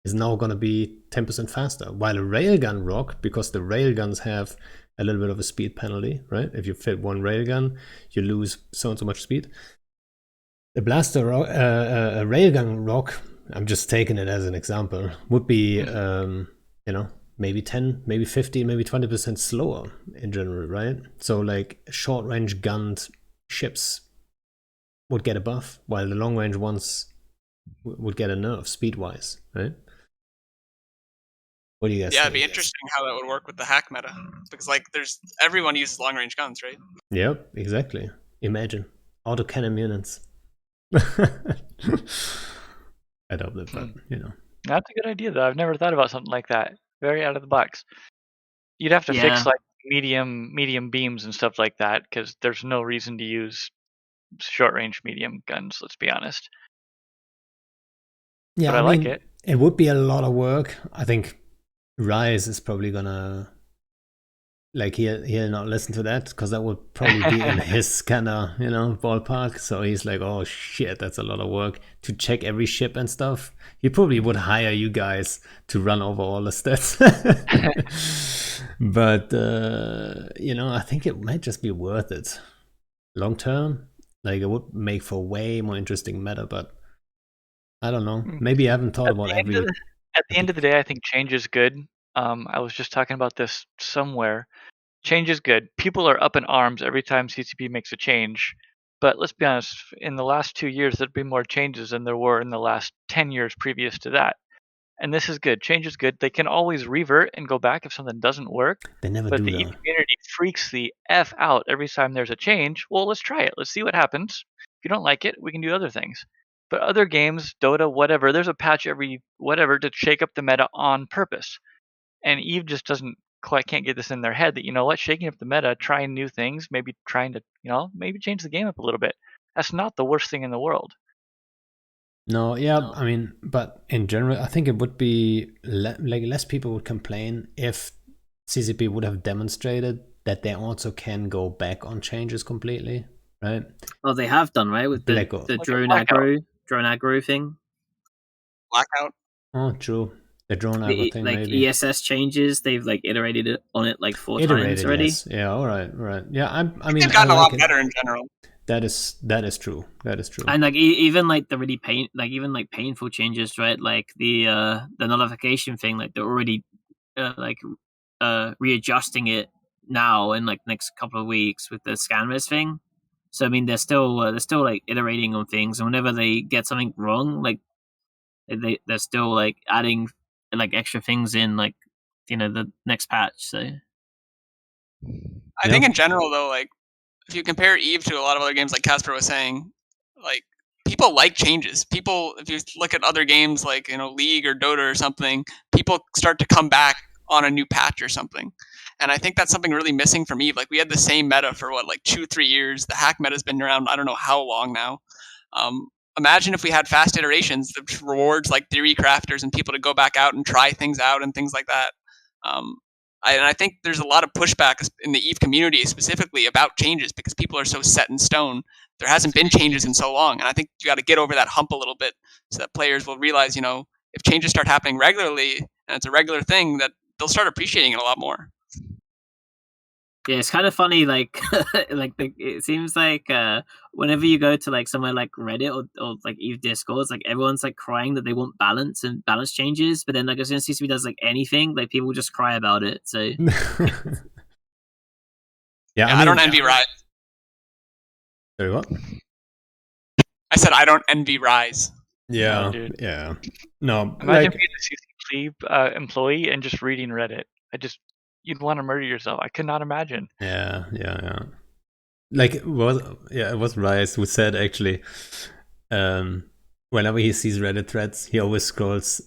is now going to be 10% faster, while a railgun rock, because the railguns have a little bit of a speed penalty, right? If you fit one railgun, you lose so and so much speed. The blaster rock, a railgun rock, I'm just taking it as an example, would be, maybe 10, maybe 50, maybe 20% slower in general, right? So like short range gunned ships would get a buff, while the long range ones would get a nerf speed wise, right? What do you guys think? It'd be interesting how that would work with the hack meta, because like everyone uses long range guns, right? Yep, exactly. Imagine autocannon units. I doubt it, but That's a good idea though. I've never thought about something like that. Very out of the box. You'd have to fix like medium beams and stuff like that, because there's no reason to use short range medium guns, let's be honest. Yeah, but I like it. It would be a lot of work. I think Rise is probably gonna, like, he'll not listen to that, because that would probably be in his kind of ballpark. So he's like, oh shit, that's a lot of work to check every ship and stuff. He probably would hire you guys to run over all the stats. But I think it might just be worth it long term. Like, it would make for way more interesting meta, but I don't know. Maybe I haven't thought about every. At the end of the day, I think change is good. I was just talking about this somewhere. Change is good. People are up in arms every time CCP makes a change. But let's be honest, in the last 2 years, there'd be more changes than there were in the last 10 years previous to that. And this is good. Change is good. They can always revert and go back if something doesn't work. They never but do, the though. community freaks the F out every time there's a change. Well, let's try it. Let's see what happens. If you don't like it, we can do other things. But other games, Dota, whatever, there's a patch every whatever to shake up the meta on purpose. And Eve just can't get this in their head that, shaking up the meta, trying new things, maybe trying to, maybe change the game up a little bit. That's not the worst thing in the world. No, yeah, but in general, I think it would be less people would complain if CCP would have demonstrated that they also can go back on changes completely, right? Well, they have done, right, with the drone aggro thing. Blackout. Oh, true. The drone aggro thing, like maybe. ESS changes, they've like iterated on it like 4 times already. Yes. Yeah, all right. Yeah, I mean, they've gotten a lot better in general. That is true. That is true. And like even like the really painful changes, right? Like the nullification thing, like they're already readjusting it now in like next couple of weeks with the scan risk thing. So I mean, they're still like iterating on things, and whenever they get something wrong, like they're still like adding like extra things in, like the next patch. So I think in general though, like if you compare Eve to a lot of other games, like Casper was saying, like people like changes. People, if you look at other games like League or Dota or something, people start to come back on a new patch or something. And I think that's something really missing from Eve. Like we had the same meta for 2-3 years. The hack meta's been around I don't know how long now. Imagine if we had fast iterations that rewards like theory crafters and people to go back out and try things out and things like that. I think there's a lot of pushback in the Eve community specifically about changes because people are so set in stone. There hasn't been changes in so long. And I think you got to get over that hump a little bit so that players will realize, if changes start happening regularly and it's a regular thing, that they'll start appreciating it a lot more. Yeah, it's kind of funny. Like, it seems like whenever you go to like somewhere like Reddit or like Eve Discords, like everyone's like crying that they want balance and balance changes, but then like as soon as CCP does like anything, like people just cry about it. So yeah, I don't envy Rise. Sorry, what? I said I don't envy Rise. Yeah, No, dude. yeah. No, Imagine like, being a CCP employee and just reading Reddit. You'd want to murder yourself. I could not imagine. yeah. Like, it was Rice who said actually, whenever he sees Reddit threads, he always scrolls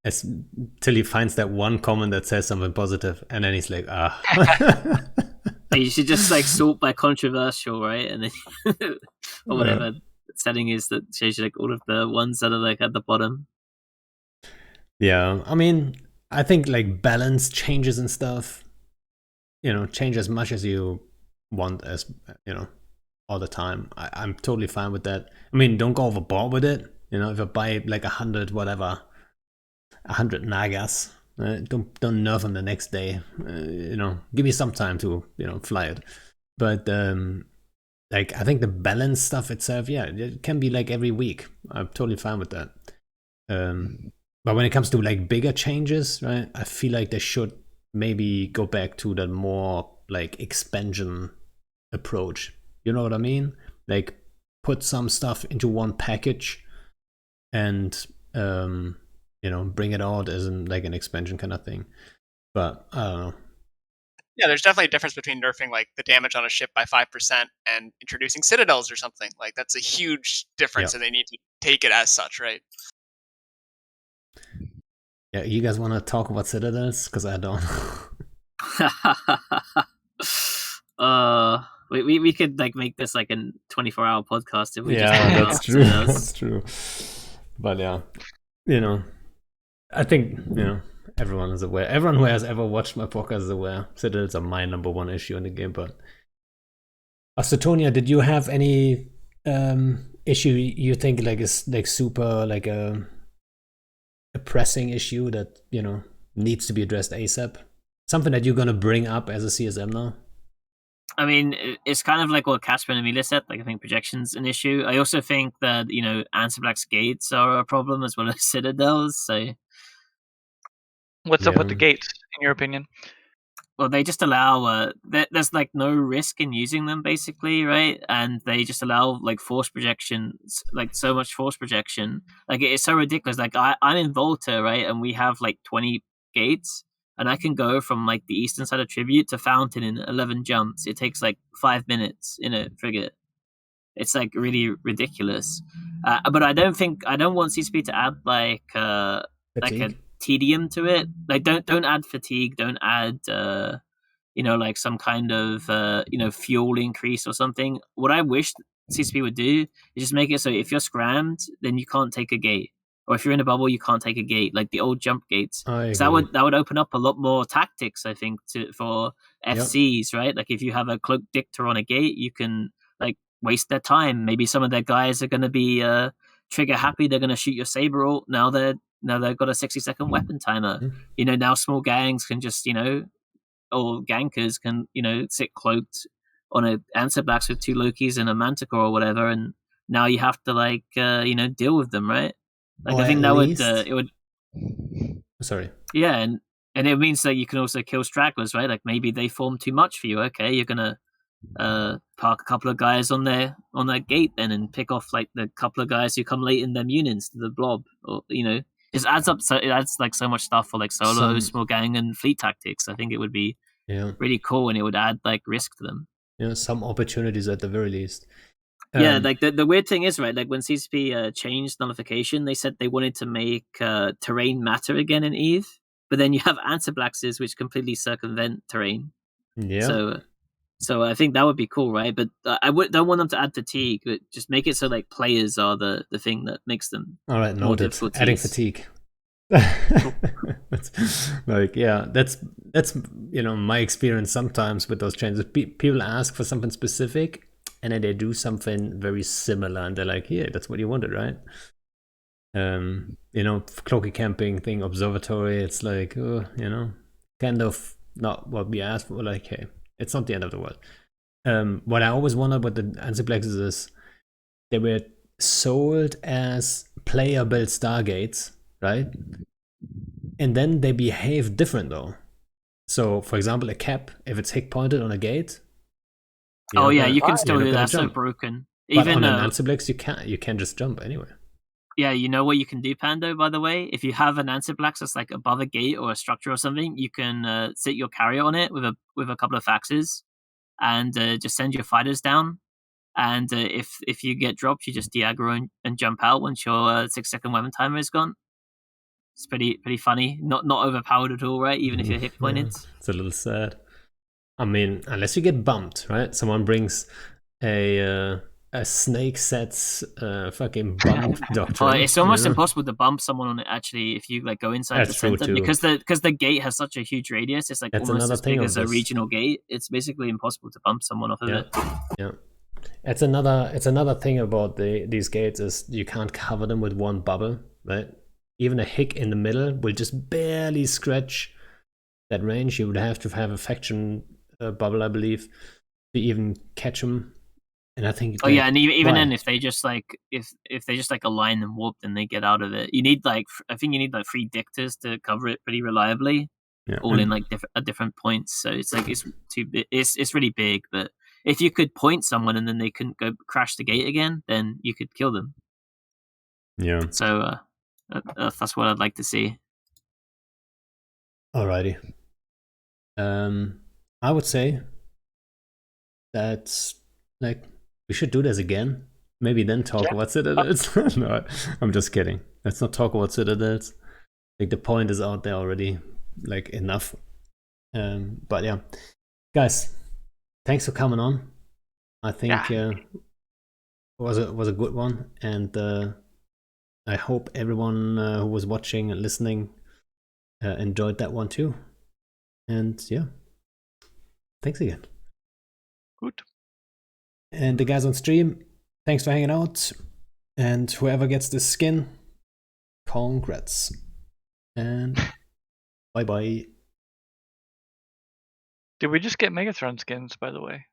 till he finds that one comment that says something positive, and then he's like, you should just like sort by controversial, right? And then or whatever setting is that shows you like all of the ones that are like at the bottom. Yeah, I mean, I think like balance changes and stuff, change as much as you want, as all the time. I'm totally fine with that. I mean, don't go overboard with it. If I buy like 100 Nagas, don't nerf them the next day. Give me some time to fly it. But like, I think the balance stuff itself, yeah, it can be like every week. I'm totally fine with that. But when it comes to like bigger changes, right, I feel like they should maybe go back to that more like expansion approach. You know what I mean? Like, put some stuff into one package and bring it out as like an expansion kind of thing. But I don't know. Yeah, there's definitely a difference between nerfing like the damage on a ship by 5% and introducing citadels or something. Like, that's a huge difference, and they need to take it as such, right? Yeah, you guys want to talk about citadels? Because I don't. We could like make this like a 24-hour podcast if we just that's true. That's true. But yeah, I think everyone is aware. Everyone who has ever watched my podcast is aware. Citadels are my number one issue in the game. But Suitonia, did you have any issue you think like is like super like a pressing issue that needs to be addressed ASAP? Something that you're gonna bring up as a CSM now? I mean, it's kind of like what Casper and Amelia said. Like, I think projection's an issue. I also think that Answer Black's gates are a problem as well as citadels. So, what's up with the gates, in your opinion? Well, they just allow there's like no risk in using them, basically, right? And they just allow like force projections, like so much force projection. Like, it's so ridiculous. Like, I'm in Volta, right, and we have like 20 gates, and I can go from like the eastern side of Tribute to Fountain in 11 jumps. It takes like 5 minutes in a frigate. It's like really ridiculous. But I don't want CCP to add like a tedium to it. Like, don't add fatigue. Don't add like some kind of fuel increase or something. What I wish CCP would do is just make it so if you're scrammed, then you can't take a gate, or if you're in a bubble, you can't take a gate, like the old jump gates. So that would open up a lot more tactics, I think, for FCs, right? Like, if you have a cloak dictator on a gate, you can like waste their time. Maybe some of their guys are going to be trigger happy. They're going to shoot your saber ult. Now they've got a 60-second weapon timer. Now small gangs can just or gankers can sit cloaked on a Answer Blacks with 2 Lokis and a Manticore or whatever, and now you have to like deal with them, right? Like, I think that would sorry. Yeah, and it means that you can also kill stragglers, right? Like, maybe they form too much for you. Okay, you're gonna park a couple of guys on their gate then, and pick off like the couple of guys who come late in their munions to the blob, or it adds up. So it adds like so much stuff for like solo, small gang, and fleet tactics. I think it would be really cool, and it would add like risk to them. Some opportunities at the very least. Yeah, like the weird thing is, right, like when CCP changed nullification, they said they wanted to make terrain matter again in Eve, but then you have Answer Blaxes which completely circumvent terrain. Yeah. So I think that would be cool, right? But don't want them to add fatigue, but just make it so like players are the thing that makes them. All right, noted. Adding fatigue. Like, yeah, that's my experience sometimes with those changes. People ask for something specific, and then they do something very similar, and they're like, yeah, that's what you wanted, right? Cloaky camping thing, observatory, it's like, kind of not what we asked for. Like, hey, It's not the end of the world. What I always wondered with the Antiplexes is they were sold as player-built Stargates, right? And then they behave different though. So, for example, a cap, if it's hick pointed on a gate. Oh yeah, you can Right. still You're not do gonna that. So jump. broken. But Even on an Antiplex, you can't just jump anywhere. yeah, you know what you can do, Pando, by the way? If you have an Antiplex that's like above a gate or a structure or something, you can sit your carrier on it with a couple of faxes and just send your fighters down. And if you get dropped, you just de-aggro and jump out once your 6-second weapon timer is gone. It's pretty funny. Not overpowered at all, right? Even if you're hit pointed. Yeah, it's a little sad. I mean, unless you get bumped, right? Someone brings a snake sets fucking bump doctrine. Well, it's almost impossible to bump someone on it. Actually, if you like go inside That's the true, center, too. because the gate has such a huge radius, it's like That's almost another as thing big of as a this. regional gate. It's basically impossible to bump someone off of it. Yeah. It's another thing about these gates is you can't cover them with one bubble, right? Even a hick in the middle will just barely scratch that range. You would have to have a faction bubble, I believe, to even catch them. And I think. Oh yeah, and even why? then, if they just like if they just like align and warp, then they get out of it. You need like I think you need like 3 dictors to cover it pretty reliably, Yeah. all in like at different points. So it's like it's too big. It's really big, but if you could point someone and then they couldn't go crash the gate again, then you could kill them. Yeah. So that's what I'd like to see. Alrighty. I would say that like we should do this again. Maybe then talk about citadels. No, I'm just kidding. Let's not talk about citadels. Like the point is out there already, like enough. But yeah, guys, thanks for coming on. I think was a good one, and I hope everyone who was watching and listening enjoyed that one too. And yeah, thanks again. Good. And the guys on stream, thanks for hanging out. And whoever gets this skin, congrats. And bye bye. Did we just get Megatron skins, by the way?